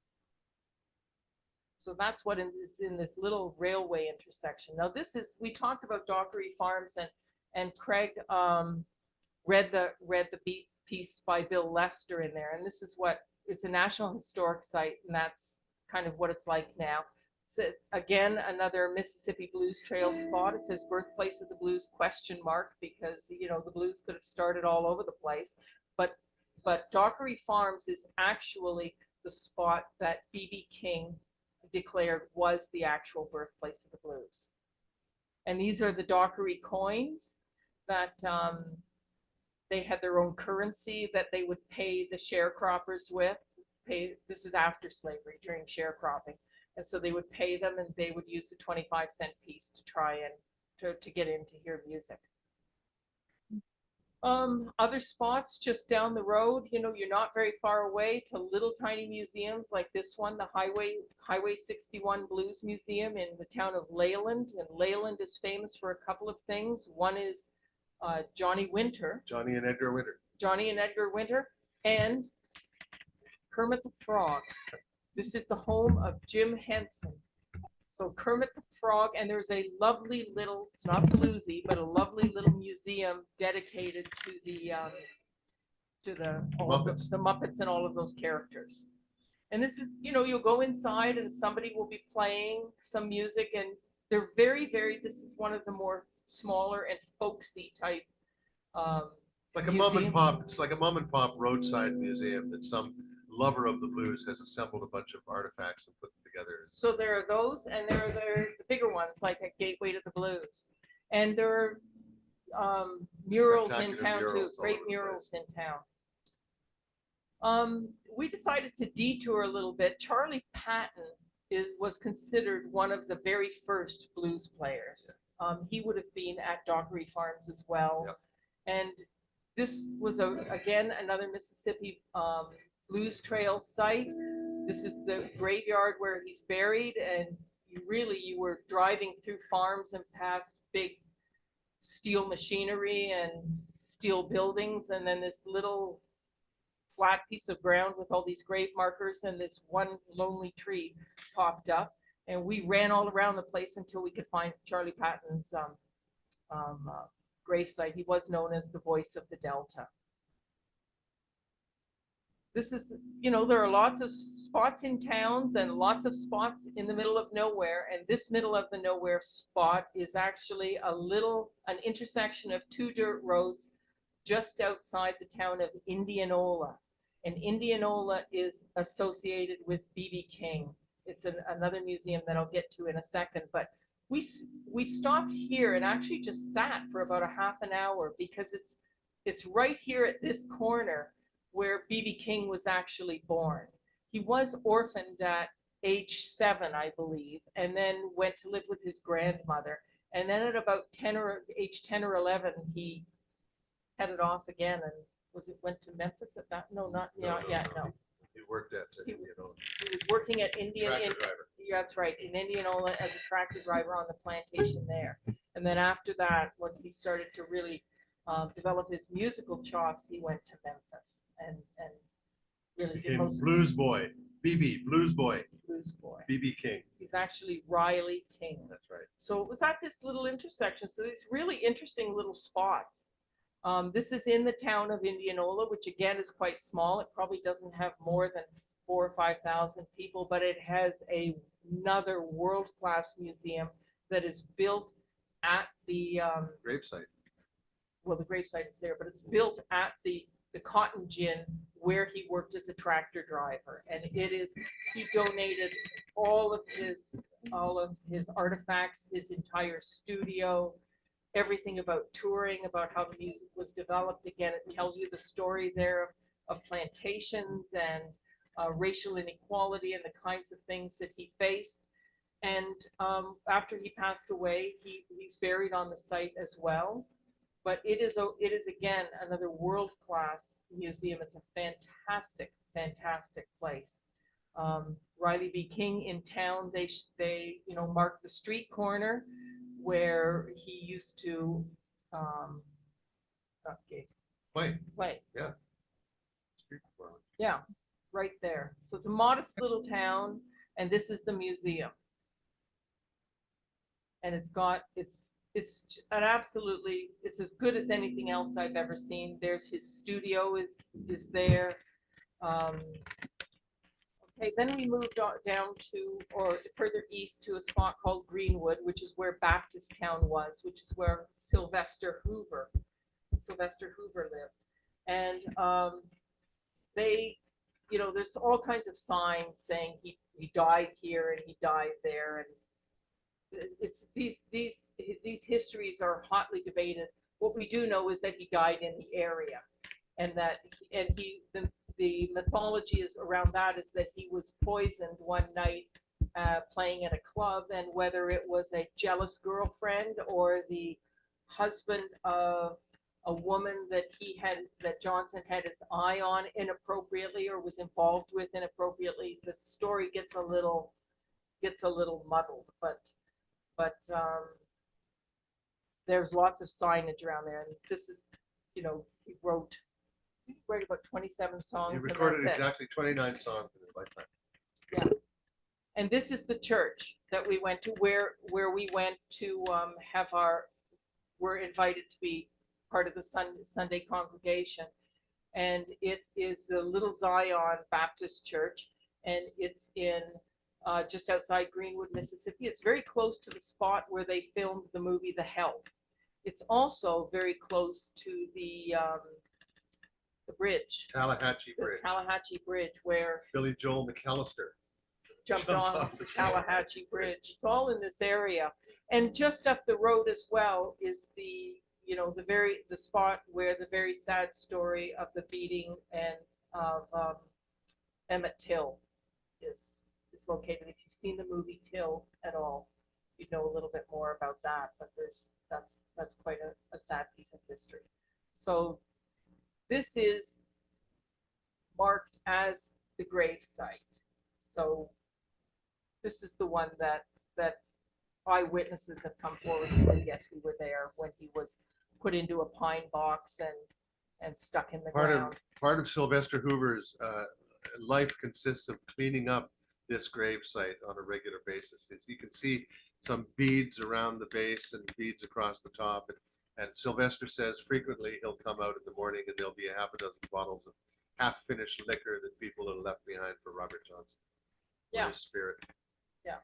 So that's what is in this little railway intersection. Now this is, we talked about Dockery Farms, and Craig read the piece by Bill Lester in there. And this is what, it's a National Historic Site, and that's kind of what it's like now. So again, another Mississippi Blues Trail spot. It says birthplace of the blues ? Because, you know, the blues could have started all over the place. But Dockery Farms is actually the spot that B.B. King declared was the actual birthplace of the blues. And these are the Dockery coins that they had their own currency that they would pay the sharecroppers with. This is after slavery, during sharecropping. And so they would pay them, and they would use the 25-cent piece to try and to get in to hear music. Other spots just down the road, you know, you're not very far away to little tiny museums like this one, the Highway 61 Blues Museum in the town of Leyland. And Leyland is famous for a couple of things. One is Johnny and Edgar Winter, and Kermit the Frog. This is the home of Jim Henson. So Kermit the Frog, and there's a lovely little, it's not bluesy, but a lovely little museum dedicated to the Muppets. the Muppets and all of those characters. And this is, you'll go inside and somebody will be playing some music, and they're very, very, this is one of the more smaller and folksy type Like a museum. mom and pop, it's like a mom and pop roadside museum that some lover of the blues has assembled a bunch of artifacts and put them together. So there are those, and there are the bigger ones, like a Gateway to the Blues. And there are murals in Spectacular town too, murals all great over the murals place. in town. We decided to detour a little bit. Charlie Patton was considered one of the very first blues players. He would have been at Dockery Farms as well. Yep. And this was, again, another Mississippi Blues Trail site. This is the graveyard where he's buried, and you were driving through farms and past big steel machinery and steel buildings, and then this little flat piece of ground with all these grave markers, and this one lonely tree popped up, and we ran all around the place until we could find Charlie Patton's gravesite. He was known as the voice of the Delta. This is, there are lots of spots in towns and lots of spots in the middle of nowhere. And this middle of the nowhere spot is actually an intersection of two dirt roads just outside the town of Indianola. And Indianola is associated with B.B. King. It's another museum that I'll get to in a second. But we stopped here and actually just sat for about a half an hour, because it's right here at this corner where B.B. King was actually born. He was orphaned at age 7, I believe, and then went to live with his grandmother. And then at about age 10 or 11, he headed off again and went to Memphis at that? No, not yet. He worked at, He was working at tractor driver. yeah, that's right, in Indianola as a tractor driver on the plantation there. And then after that, once he started to really develop his musical chops, he went to Memphis and really did Became most Blues Boy, Blues Boy, Blues Boy. B.B. King. He's actually Riley King. That's right. So it was at this little intersection. So these really interesting little spots. This is in the town of Indianola, which again is quite small. It probably doesn't have more than 4,000 or 5,000 people, but it has another world-class museum that is built at the Gravesite. well, the gravesite is there, but it's built at the cotton gin where he worked as a tractor driver. And he donated all of his artifacts, his entire studio, everything about touring, about how the music was developed. Again, it tells you the story there of plantations and racial inequality and the kinds of things that he faced. And after he passed away, he's buried on the site as well. But it is again another world-class museum. It's a fantastic, fantastic place. Riley B. King in town, they mark the street corner where he used to Play. Yeah, Street performance. yeah, right there. So it's a modest little town, and this is the museum. And it's an absolutely, it's as good as anything else I've ever seen. There's his studio is there. Okay, then we moved down to, or further east, to a spot called Greenwood, which is where Baptisttown was, which is where Sylvester Hoover lived. And there's all kinds of signs saying he died here and he died there, and it's these histories are hotly debated. What we do know is that he died in the area, and the mythology is around that is that he was poisoned one night playing at a club, and whether it was a jealous girlfriend or the husband of a woman that Johnson had his eye on inappropriately or was involved with inappropriately, the story gets a little muddled, but there's lots of signage around there, and this is, he wrote He wrote about 27 songs. He and recorded that's it. exactly 29 songs in his lifetime. And this is the church that we went to, where we went to we're invited to be part of the Sunday congregation. And it is the Little Zion Baptist Church, and it's in just outside Greenwood, Mississippi. It's very close to the spot where they filmed the movie The Help. It's also very close to the bridge, Tallahatchie Bridge. the Tallahatchie Bridge, where Billy Joel McAllister. jumped off the Tallahatchie Bridge. It's all in this area. And just up the road as well is the spot where the very sad story of the beating and of Emmett Till is located. If you've seen the movie Till at all, you'd know a little bit more about that, but that's quite a sad piece of history. So this is marked as the grave site. So this is the one that eyewitnesses have come forward and said, yes, we were there when he was put into a pine box and stuck in the ground. Part of Sylvester Hoover's life consists of cleaning up this grave site on a regular basis. You can see some beads around the base and beads across the top. And Sylvester says frequently he'll come out in the morning and there'll be a half a dozen bottles of half-finished liquor that people have left behind for Robert Johnson. Yeah. His spirit. Yeah.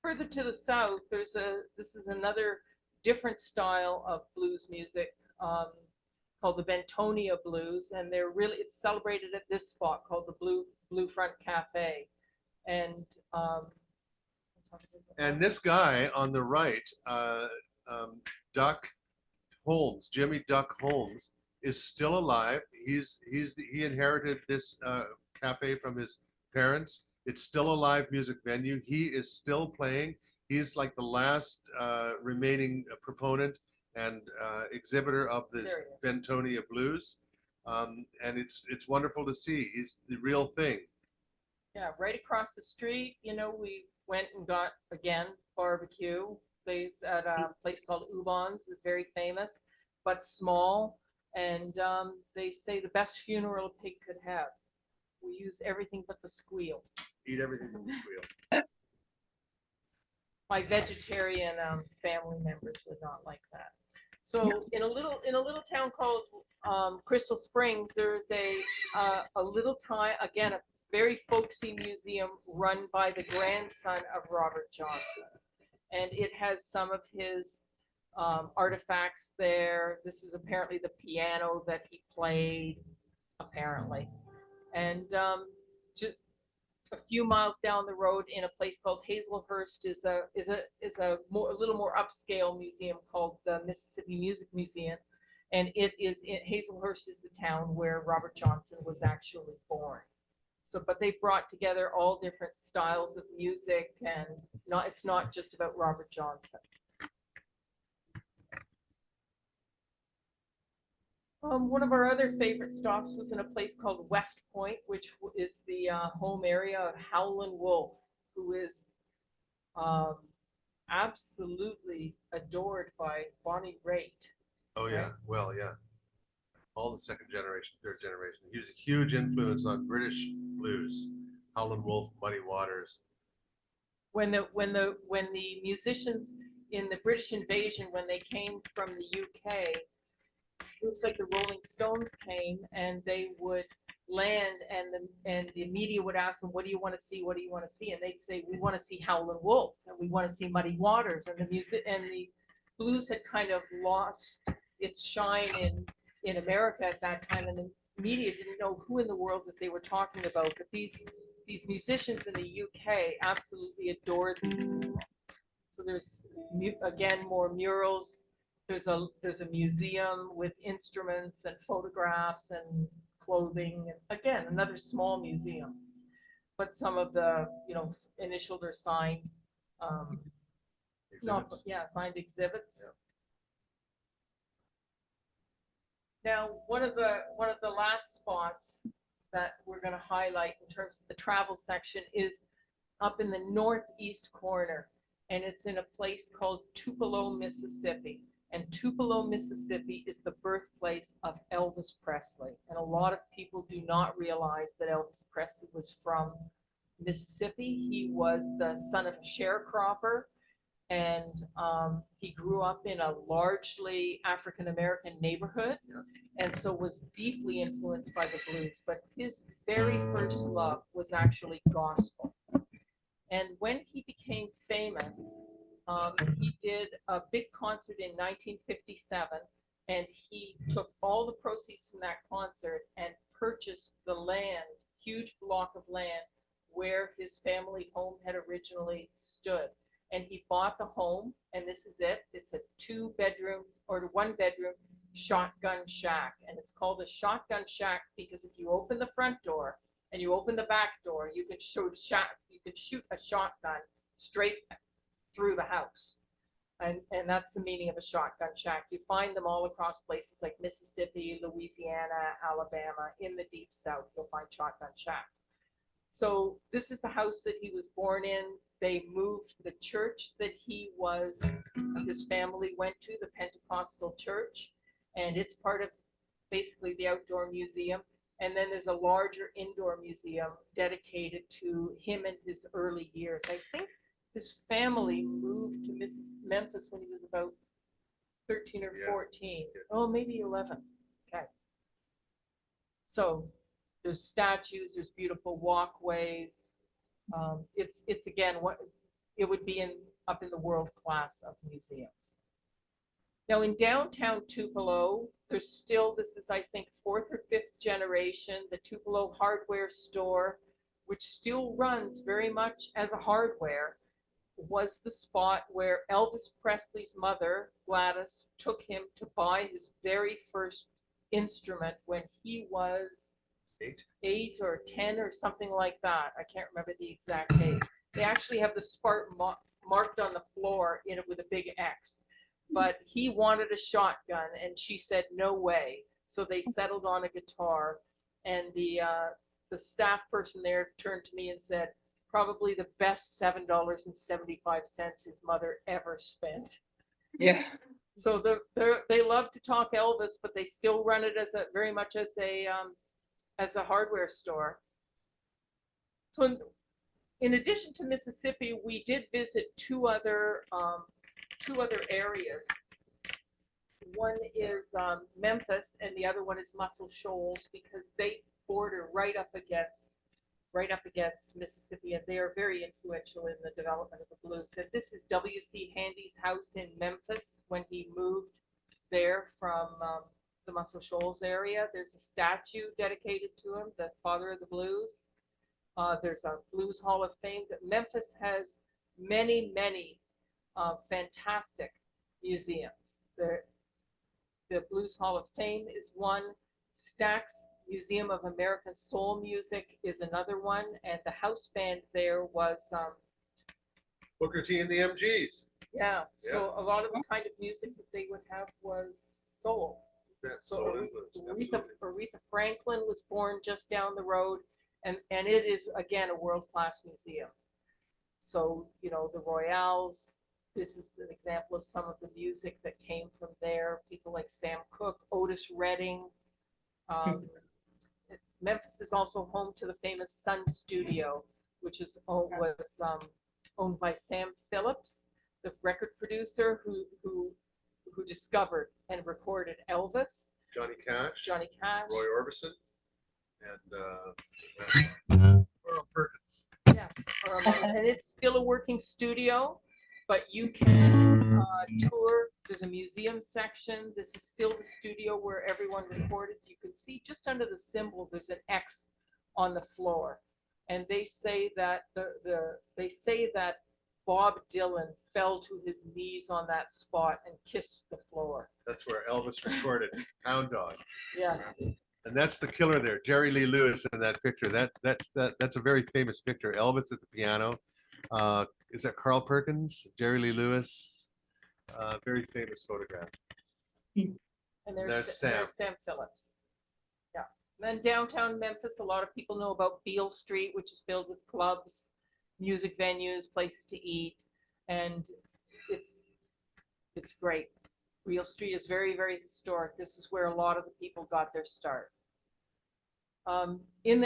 Further to the south, this is another different style of blues music called the Bentonia Blues, and it's celebrated at this spot called the Blue Front Cafe. And this guy on the right, Duck Holmes, Jimmy Duck Holmes, is still alive. He inherited this cafe from his parents. It's still a live music venue. He is still playing. He's like the last remaining proponent and exhibitor of this Bentonia Blues. And it's wonderful to see. He's the real thing. Yeah, right across the street, we went and got, again, barbecue. At a place called Ubon's, very famous, but small. And they say the best funeral a pig could have. We use everything but the squeal. Eat everything but the squeal. My vegetarian family members would not like that. So in a little town called Crystal Springs, there is a little again, a very folksy museum run by the grandson of Robert Johnson. And it has some of his artifacts there. This is apparently the piano that he played, apparently. And just a few miles down the road, in a place called Hazelhurst, is a little more upscale museum called the Mississippi Music Museum, and Hazelhurst is the town where Robert Johnson was actually born. So, but they brought together all different styles of music, and it's not just about Robert Johnson. One of our other favorite stops was in a place called West Point, which is the home area of Howlin' Wolf, who is absolutely adored by Bonnie Raitt. Oh yeah, well yeah. All the second generation, third generation. He was a huge influence on British blues. Howlin' Wolf, Muddy Waters. When the musicians in the British invasion, when they came from the UK, groups like the Rolling Stones came, and they would land, and the media would ask them, "What do you want to see? What do you want to see?" And they'd say, "We want to see Howlin' Wolf, and we want to see Muddy Waters." And the blues had kind of lost its shine in America at that time, and the media didn't know who in the world that they were talking about. But these musicians in the UK absolutely adored these people. So there's again more murals. There's a museum with instruments and photographs and clothing, and again another small museum. But some of the initialed or signed Exhibits. signed exhibits. Yeah. Now, one of the last spots that we're going to highlight in terms of the travel section is up in the northeast corner, and it's in a place called Tupelo, Mississippi. And Tupelo, Mississippi is the birthplace of Elvis Presley. And a lot of people do not realize that Elvis Presley was from Mississippi. He was the son of a sharecropper, and he grew up in a largely African-American neighborhood, and so was deeply influenced by the blues. But his very first love was actually gospel. And when he became famous, he did a big concert in 1957, and he took all the proceeds from that concert and purchased the land, huge block of land, where his family home had originally stood. And he bought the home, and this is it. It's a 2-bedroom or 1-bedroom shotgun shack. And it's called a shotgun shack because if you open the front door and you open the back door, you can shoot a shotgun straight through the house. And that's the meaning of a shotgun shack. You find them all across places like Mississippi, Louisiana, Alabama. In the deep south, you'll find shotgun shacks. So this is the house that he was born in. They moved the church that his family went to, the Pentecostal church, and it's part of basically the outdoor museum. And then there's a larger indoor museum dedicated to him and his early years. I think his family moved to Memphis when he was about 13 or 14. Oh, maybe 11. Okay. So there's statues, there's beautiful walkways. It's again what it would be up in the world class of museums. Now in downtown Tupelo, there's still, this is I think 4th or 5th generation, the Tupelo hardware store, which still runs very much as a hardware, was the spot where Elvis Presley's mother, Gladys, took him to buy his very first instrument when he was 8 or 10 or something like that. I can't remember the exact date. They actually have the Spartan marked on the floor in it with a big X. But he wanted a shotgun, and she said no way. So they settled on a guitar, and the staff person there turned to me and said, probably the best $7.75 his mother ever spent. Yeah. So they love to talk Elvis, but they still run it as very much as a hardware store. So in addition to Mississippi, we did visit two other areas. One is Memphis, and the other one is Muscle Shoals, because they border right up against Mississippi, and they are very influential in the development of the blues. And this is W.C. Handy's house in Memphis when he moved there from the Muscle Shoals area. There's a statue dedicated to him, the father of the blues. There's a Blues Hall of Fame. Memphis has many fantastic museums. The Blues Hall of Fame is one. Stax Museum of American Soul Music is another one, and the house band there was Booker T and the MGs. yeah. So a lot of the kind of music that they would have was soul. Yeah, So soul influence, Aretha Franklin was born just down the road, and it is again a world-class museum. So the Royales. This is an example of some of the music that came from there. People like Sam Cooke, Otis Redding. Memphis is also home to the famous Sun Studio, which was owned by Sam Phillips, the record producer who discovered and recorded Elvis. Johnny Cash, Roy Orbison, and Carl Perkins. Yes, and it's still a working studio, but you can tour. There's a museum section. This is still the studio where everyone recorded. You can see just under the symbol, there's an X on the floor, and they say that that Bob Dylan fell to his knees on that spot and kissed the floor. That's where Elvis recorded Hound Dog. Yes. And that's the killer there, Jerry Lee Lewis in that picture. That's a very famous picture. Elvis at the piano. Is that Carl Perkins? Jerry Lee Lewis. Very famous photograph. And there's Sam Phillips. Yeah. And then downtown Memphis, a lot of people know about Beale Street, which is filled with clubs, music venues, places to eat, and it's great. Real Street is very, very historic. This is where a lot of the people got their start. In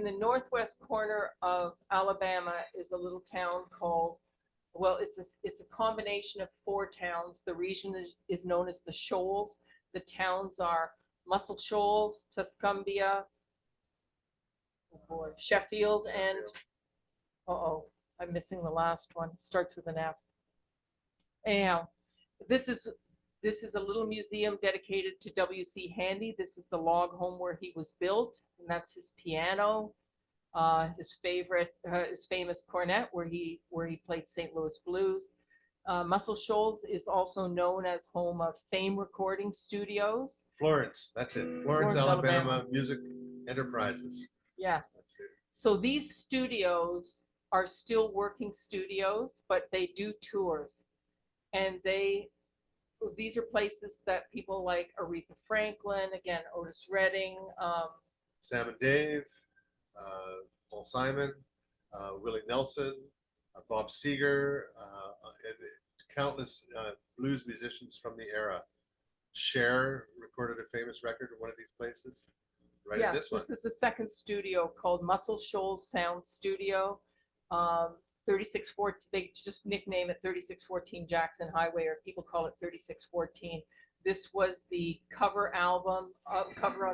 the northwest corner of Alabama is a little town called, well, it's a combination of 4 towns. The region is known as the Shoals. The towns are Muscle Shoals, Tuscumbia, oh boy, Sheffield, and I'm missing the last one. It starts with an F. Anyhow, this is a little museum dedicated to W.C. Handy. This is the log home where he was built, and that's his piano, his famous cornet where he played St. Louis blues. Muscle Shoals is also known as home of Fame Recording Studios. Florence, that's it. Florence, Alabama Music Enterprises. Yes. That's it. So these studios are still working studios, but they do tours. And these are places that people like Aretha Franklin, again, Otis Redding, Sam and Dave, Paul Simon, Willie Nelson, Bob Seger, and countless blues musicians from the era. Cher recorded a famous record in one of these places. Right. Yes, this one. this is the second studio called Muscle Shoals Sound Studio. 3614, they just nickname it 3614 Jackson Highway, or people call it 3614. This was the cover on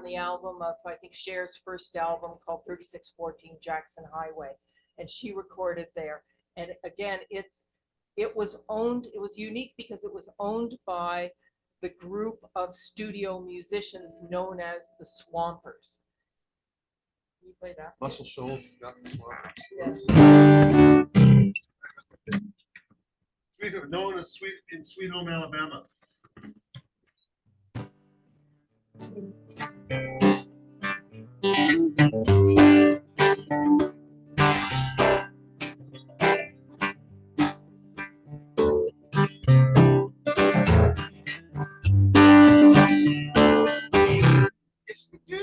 the album of, I think, Cher's first album called 3614 Jackson Highway, and she recorded there. And again, it was unique because it was owned by the group of studio musicians known as the Swampers. Can you play that? Muscle Shoals, not the Swampers. Yes. Known as in Sweet Home, Alabama. Yes, they do.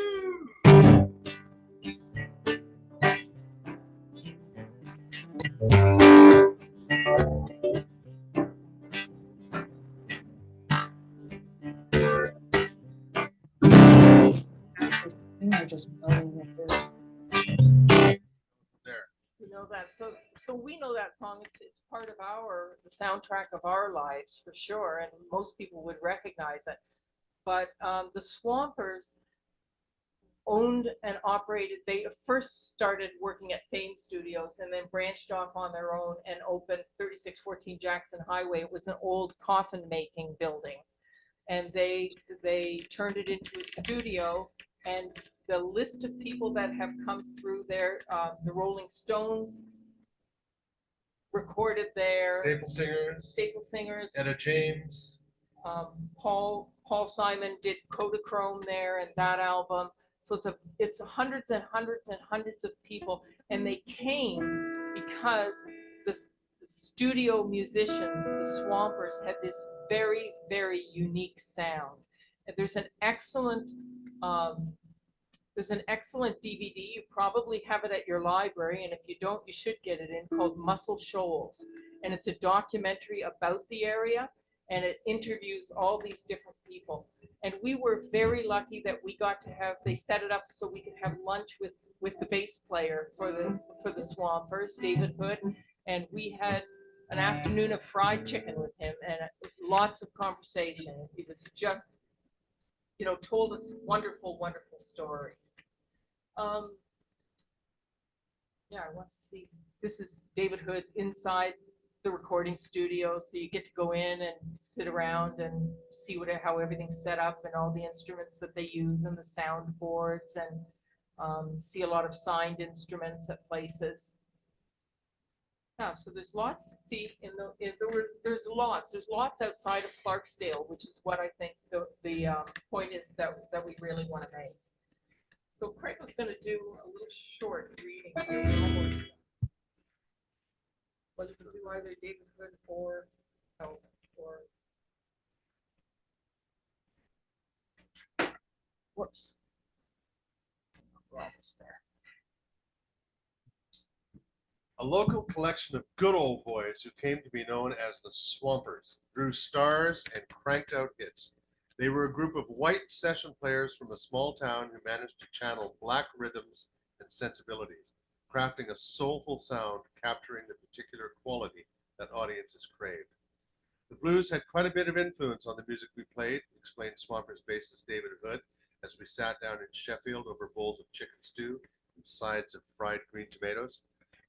There. You know that, so we know that song. It's part of the soundtrack of our lives for sure, and most people would recognize it. But the Swampers owned and operated. They first started working at Fame Studios and then branched off on their own and opened 3614 Jackson Highway. It was an old coffin making building, and they turned it into a studio. And the list of people that have come through there, the Rolling Stones recorded there. Staple Singers. Etta James. Paul Simon did Kodachrome there and that album. So it's hundreds and hundreds and hundreds of people, and they came because the studio musicians, the Swampers, had this very, very unique sound. And there's an excellent DVD. You probably have it at your library, and if you don't, you should get it in, called Muscle Shoals. And it's a documentary about the area, and it interviews all these different people. And we were very lucky that we got to they set it up so we could have lunch with the bass player for the Swampers, David Hood, and we had an afternoon of fried chicken with him and lots of conversation. He was just, told us wonderful, wonderful stories. Yeah, I want to see. This is David Hood inside the recording studio, so you get to go in and sit around and see how everything's set up and all the instruments that they use and the soundboards, and see a lot of signed instruments at places. Yeah, so there's lots to see there's lots outside of Clarksdale, which is what I think the point is that we really want to make. So Craig was going to do a little short reading here. Well, you can do either David Hood or whoops. We're almost there. A local collection of good old boys who came to be known as the Swampers drew stars and cranked out hits. They were a group of white session players from a small town who managed to channel black rhythms and sensibilities, crafting a soulful sound capturing the particular quality that audiences craved. The blues had quite a bit of influence on the music we played, explained Swampers bassist David Hood, as we sat down in Sheffield over bowls of chicken stew and sides of fried green tomatoes.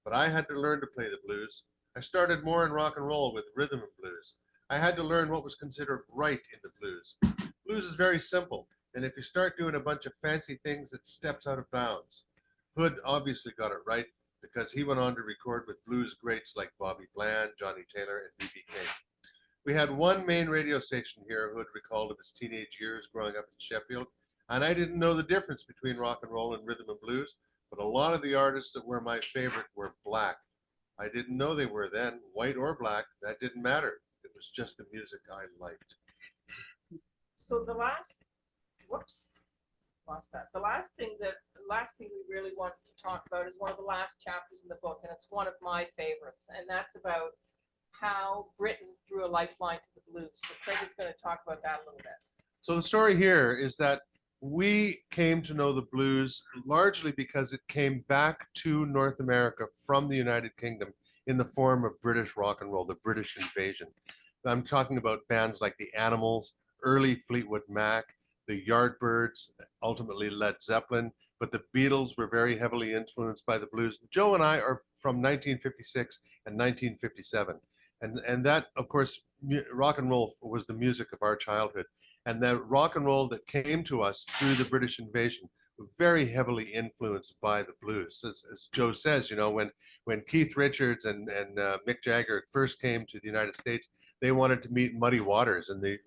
But I had to learn to play the blues. I started more in rock and roll with rhythm and blues. I had to learn what was considered right in the blues. Blues is very simple, and if you start doing a bunch of fancy things, it steps out of bounds. Hood obviously got it right because he went on to record with blues greats like Bobby Bland, Johnny Taylor, and B.B. King. We had one main radio station here, Hood recalled of his teenage years growing up in Sheffield, and I didn't know the difference between rock and roll and rhythm and blues, but a lot of the artists that were my favorite were black. I didn't know they were then, white or black, that didn't matter. It was just the music I liked. So the last, whoops, lost that. The last thing we really wanted to talk about is one of the last chapters in the book, and it's one of my favorites, and that's about how Britain threw a lifeline to the blues. So Craig is going to talk about that a little bit. So the story here is that we came to know the blues largely because it came back to North America from the United Kingdom in the form of British rock and roll, the British invasion. I'm talking about bands like the Animals, early Fleetwood Mac, the Yardbirds, ultimately Led Zeppelin, but the Beatles were very heavily influenced by the blues. Joe and I are from 1956 and 1957. And that, of course, rock and roll was the music of our childhood. And the rock and roll that came to us through the British invasion was very heavily influenced by the blues. As Joe says, you know, when Keith Richards and Mick Jagger first came to the United States, they wanted to meet Muddy Waters, and the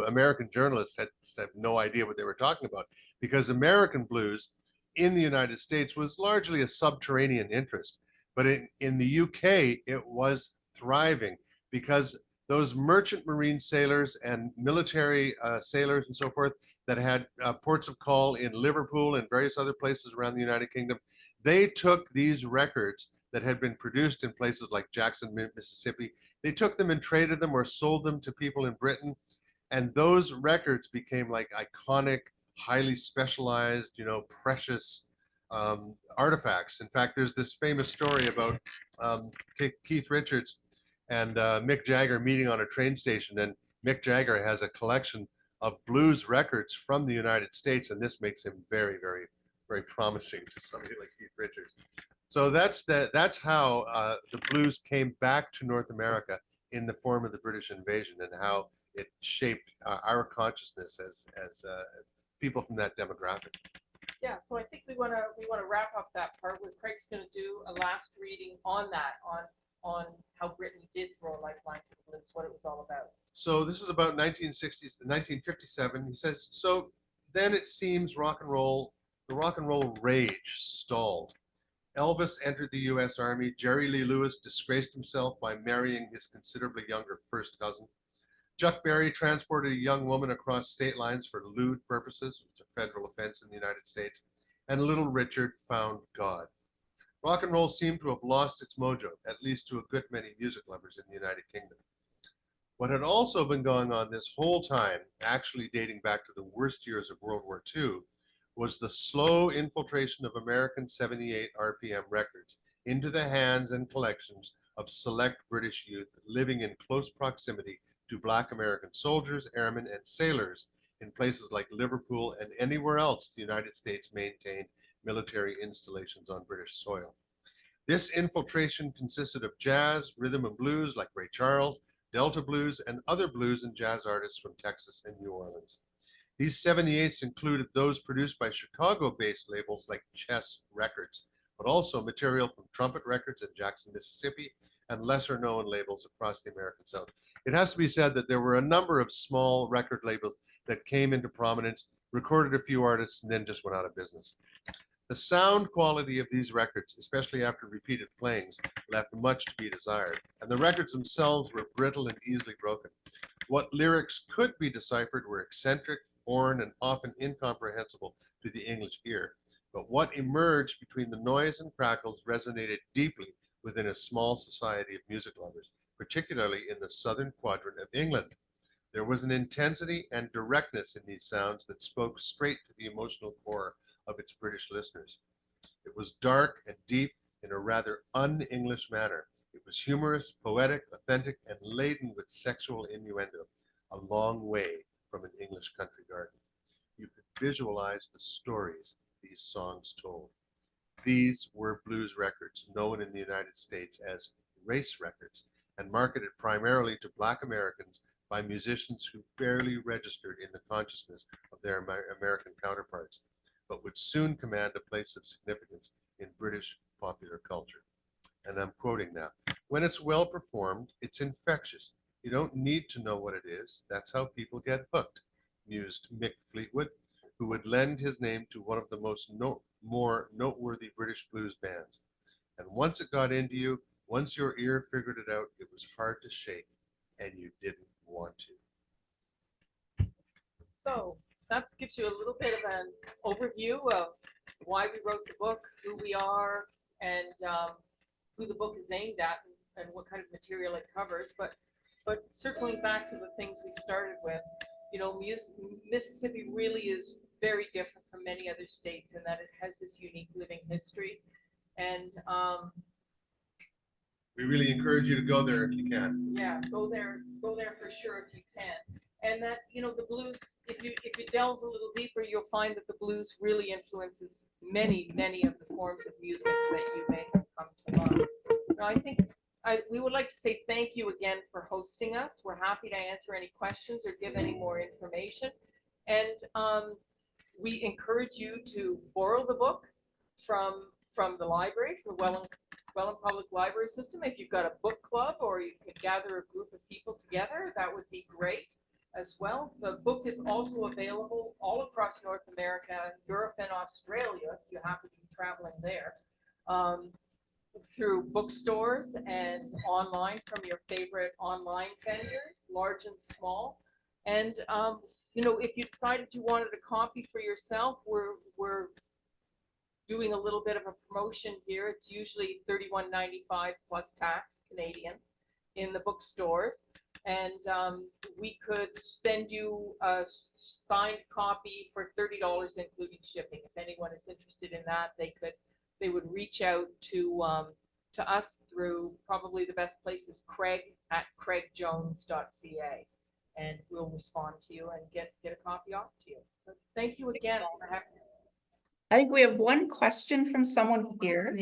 American journalists had no idea what they were talking about, because American blues in the United States was largely a subterranean interest, but in the UK it was thriving because those merchant marine sailors and military sailors and so forth that had ports of call in Liverpool and various other places around the United Kingdom, they took these records that had been produced in places like Jackson, Mississippi. They took them and traded them or sold them to people in Britain. And those records became like iconic, highly specialized, precious artifacts. In fact, there's this famous story about Keith Richards and Mick Jagger meeting on a train station. And Mick Jagger has a collection of blues records from the United States. And this makes him very, very, very promising to somebody like Keith Richards. So that's how the blues came back to North America in the form of the British invasion, and how it shaped our consciousness as people from that demographic. Yeah, so I think we want to wrap up that part where Craig's going to do a last reading on that, on how Britain did throw a lifeline to the blues, what it was all about. So this is about 1960s, 1957. He says, so then it seems the rock and roll rage stalled. Elvis entered the U.S. Army. Jerry Lee Lewis disgraced himself by marrying his considerably younger first cousin. Chuck Berry transported a young woman across state lines for lewd purposes, which is a federal offense in the United States. And Little Richard found God. Rock and roll seemed to have lost its mojo, at least to a good many music lovers in the United Kingdom. What had also been going on this whole time, actually dating back to the worst years of World War II, was the slow infiltration of American 78 RPM records into the hands and collections of select British youth living in close proximity to Black American soldiers, airmen, and sailors in places like Liverpool and anywhere else the United States maintained military installations on British soil. This infiltration consisted of jazz, rhythm and blues like Ray Charles, Delta blues, and other blues and jazz artists from Texas and New Orleans. These 78s included those produced by Chicago-based labels like Chess Records, but also material from Trumpet Records in Jackson, Mississippi, and lesser-known labels across the American South. It has to be said that there were a number of small record labels that came into prominence, recorded a few artists, and then just went out of business. The sound quality of these records, especially after repeated playings, left much to be desired, and the records themselves were brittle and easily broken. What lyrics could be deciphered were eccentric, foreign, and often incomprehensible to the English ear. But what emerged between the noise and crackles resonated deeply within a small society of music lovers, particularly in the southern quadrant of England. There was an intensity and directness in these sounds that spoke straight to the emotional core of its British listeners. It was dark and deep in a rather un-English manner. It was humorous, poetic, authentic, and laden with sexual innuendo, a long way from an English country garden. You could visualize the stories these songs told. These were blues records, known in the United States as race records, and marketed primarily to Black Americans by musicians who barely registered in the consciousness of their American counterparts, but would soon command a place of significance in British popular culture. And I'm quoting now. When it's well performed, it's infectious. You don't need to know what it is. That's how people get hooked, mused Mick Fleetwood, who would lend his name to one of the more noteworthy British blues bands. And once it got into you, once your ear figured it out, it was hard to shake, and you didn't want to. So that gives you a little bit of an overview of why we wrote the book, who we are, and who the book is aimed at, and what kind of material it covers. But circling back to the things we started with, you know, Mississippi really is very different from many other states in that it has this unique living history. And we really encourage you to go there if you can. yeah, go there for sure if you can. And that, you know, the blues, if you delve a little deeper, you'll find that the blues really influences many of the forms of music that you may have come to love. Now, I think we would like to say thank you again for hosting us. We're happy to answer any questions or give any more information. And we encourage you to borrow the book from the library, from the Welland Public Library System. If you've got a book club or you can gather a group of people together, that would be great as well. The book is also available all across North America, Europe, and Australia, if you happen to be traveling there, through bookstores and online from your favorite online vendors, large and small. And you know, if you decided you wanted a copy for yourself, we're doing a little bit of a promotion here. It's usually $31.95 plus tax Canadian in the bookstores. And we could send you a signed copy for $30 including shipping. If anyone is interested in that, they would reach out to us through probably the best place is craig@craigjones.ca, and we'll respond to you and get a copy off to you. But thank you again for having us. I think we have one question from someone here,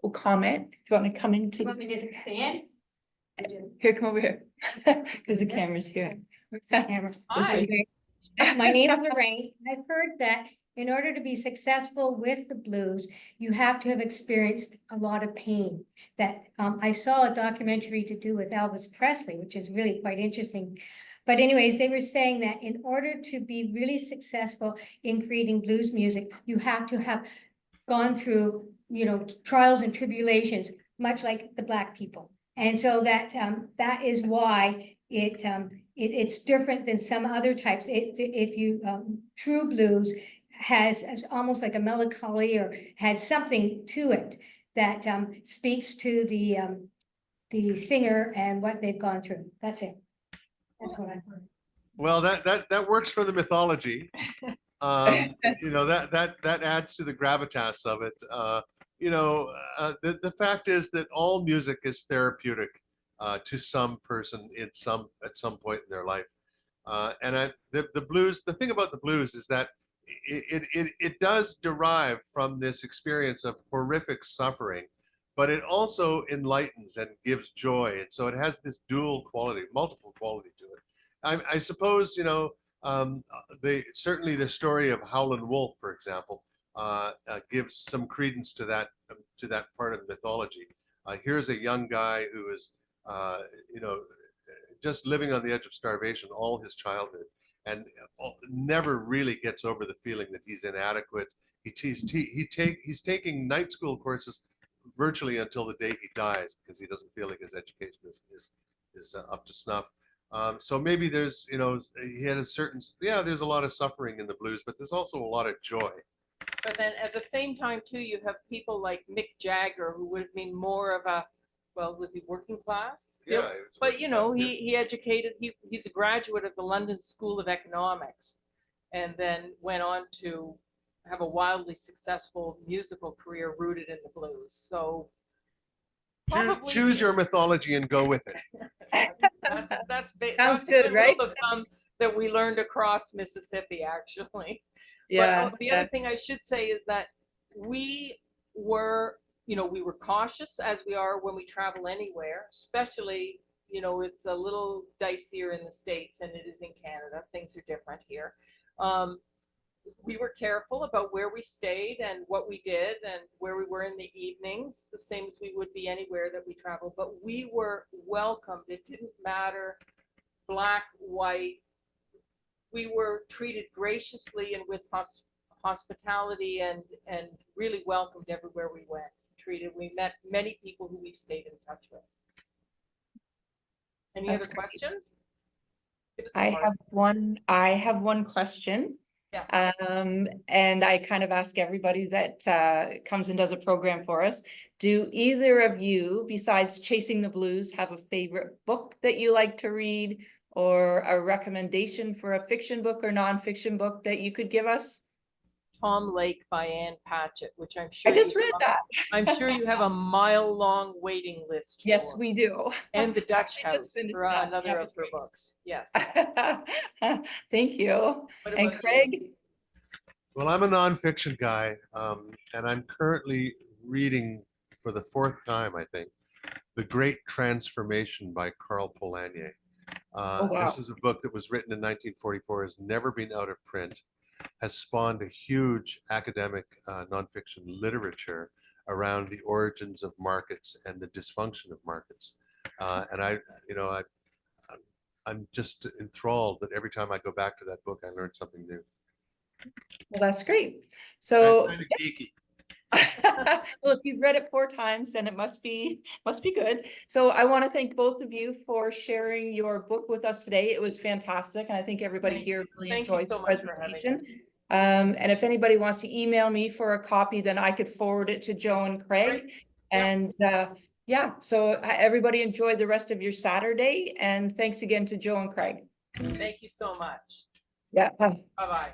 or comment. Do you want to come into? You want me to stand? Here, come over here, because the camera's here. Camera. Hi. My name is Lorraine. I've heard that in order to be successful with the blues, you have to have experienced a lot of pain. That I saw a documentary to do with Elvis Presley, which is really quite interesting. But anyways, they were saying that in order to be really successful in creating blues music, you have to have gone through, you know, trials and tribulations, much like the Black people. And so that that is why it's different than some other types. If you true blues has almost like a melancholy or has something to it that speaks to the singer and what they've gone through. That's it. That's what I heard. Well, that works for the mythology. You know, that adds to the gravitas of it. You know, the fact is that all music is therapeutic to some person at some point in their life. And the blues, the thing about the blues is that it does derive from this experience of horrific suffering, but it also enlightens and gives joy. And so it has this dual quality, multiple quality to it. I suppose, you know, certainly the story of Howlin' Wolf, for example, gives some credence to that part of the mythology. Here's a young guy who is, you know, just living on the edge of starvation all his childhood, and never really gets over the feeling that he's inadequate. He's taking night school courses virtually until the day he dies because he doesn't feel like his education is up to snuff. So maybe there's, you know, he had a certain, yeah, there's a lot of suffering in the blues, but there's also a lot of joy. But then at the same time too, you have people like Mick Jagger, who would have been more of well, was he working class? Yeah. Still? it was But working you know, class kid. he educated, he's a graduate of the London School of Economics, and then went on to have a wildly successful musical career rooted in the blues. So probably Choose your mythology and go with it. that's Sounds a good, right? rule of thumb that we learned across Mississippi, actually. Yeah, But the other thing I should say is that we were, you know, we were cautious, as we are when we travel anywhere, especially, you know, it's a little dicier in the States than it is in Canada. Things are different here. We were careful about where we stayed and what we did and where we were in the evenings, the same as we would be anywhere that we traveled. But we were welcomed. It didn't matter, black, white. We were treated graciously and with hospitality, and really welcomed everywhere we went. We met many people who we've stayed in touch with. Any That's other great. questions? Give us a I mark. have one question. Yeah. And I kind of ask everybody that comes and does a program for us. Do either of you, besides Chasing the Blues, have a favorite book that you like to read, or a recommendation for a fiction book or nonfiction book that you could give us? Tom Lake by Ann Patchett, which I'm I sure just read that. I'm sure you have a mile-long waiting list for. Yes, we do. And The Dutch Actually, just House, finished for that. another That of was her great. books. Yes. Thank you. What And about you? Craig? Well, I'm a nonfiction guy, and I'm currently reading for the 4th time, I think, The Great Transformation by Carl Polanyi. Oh, wow. This is a book that was written in 1944, has never been out of print, has spawned a huge academic nonfiction literature around the origins of markets and the dysfunction of markets. And I'm just enthralled that every time I go back to that book, I learn something new. Well, that's great. So, Kind of geeky. well, if you've read it 4 times, then it must be good. So I want to thank both of you for sharing your book with us today. It was fantastic, and I think everybody here really Thank you enjoyed so the much for having presentation. us. And if anybody wants to email me for a copy, then I could forward it to Joe and Craig. Great. Yeah. And yeah, so everybody enjoy the rest of your Saturday, and thanks again to Joe and Craig. Thank you so much. Yeah. Bye-bye.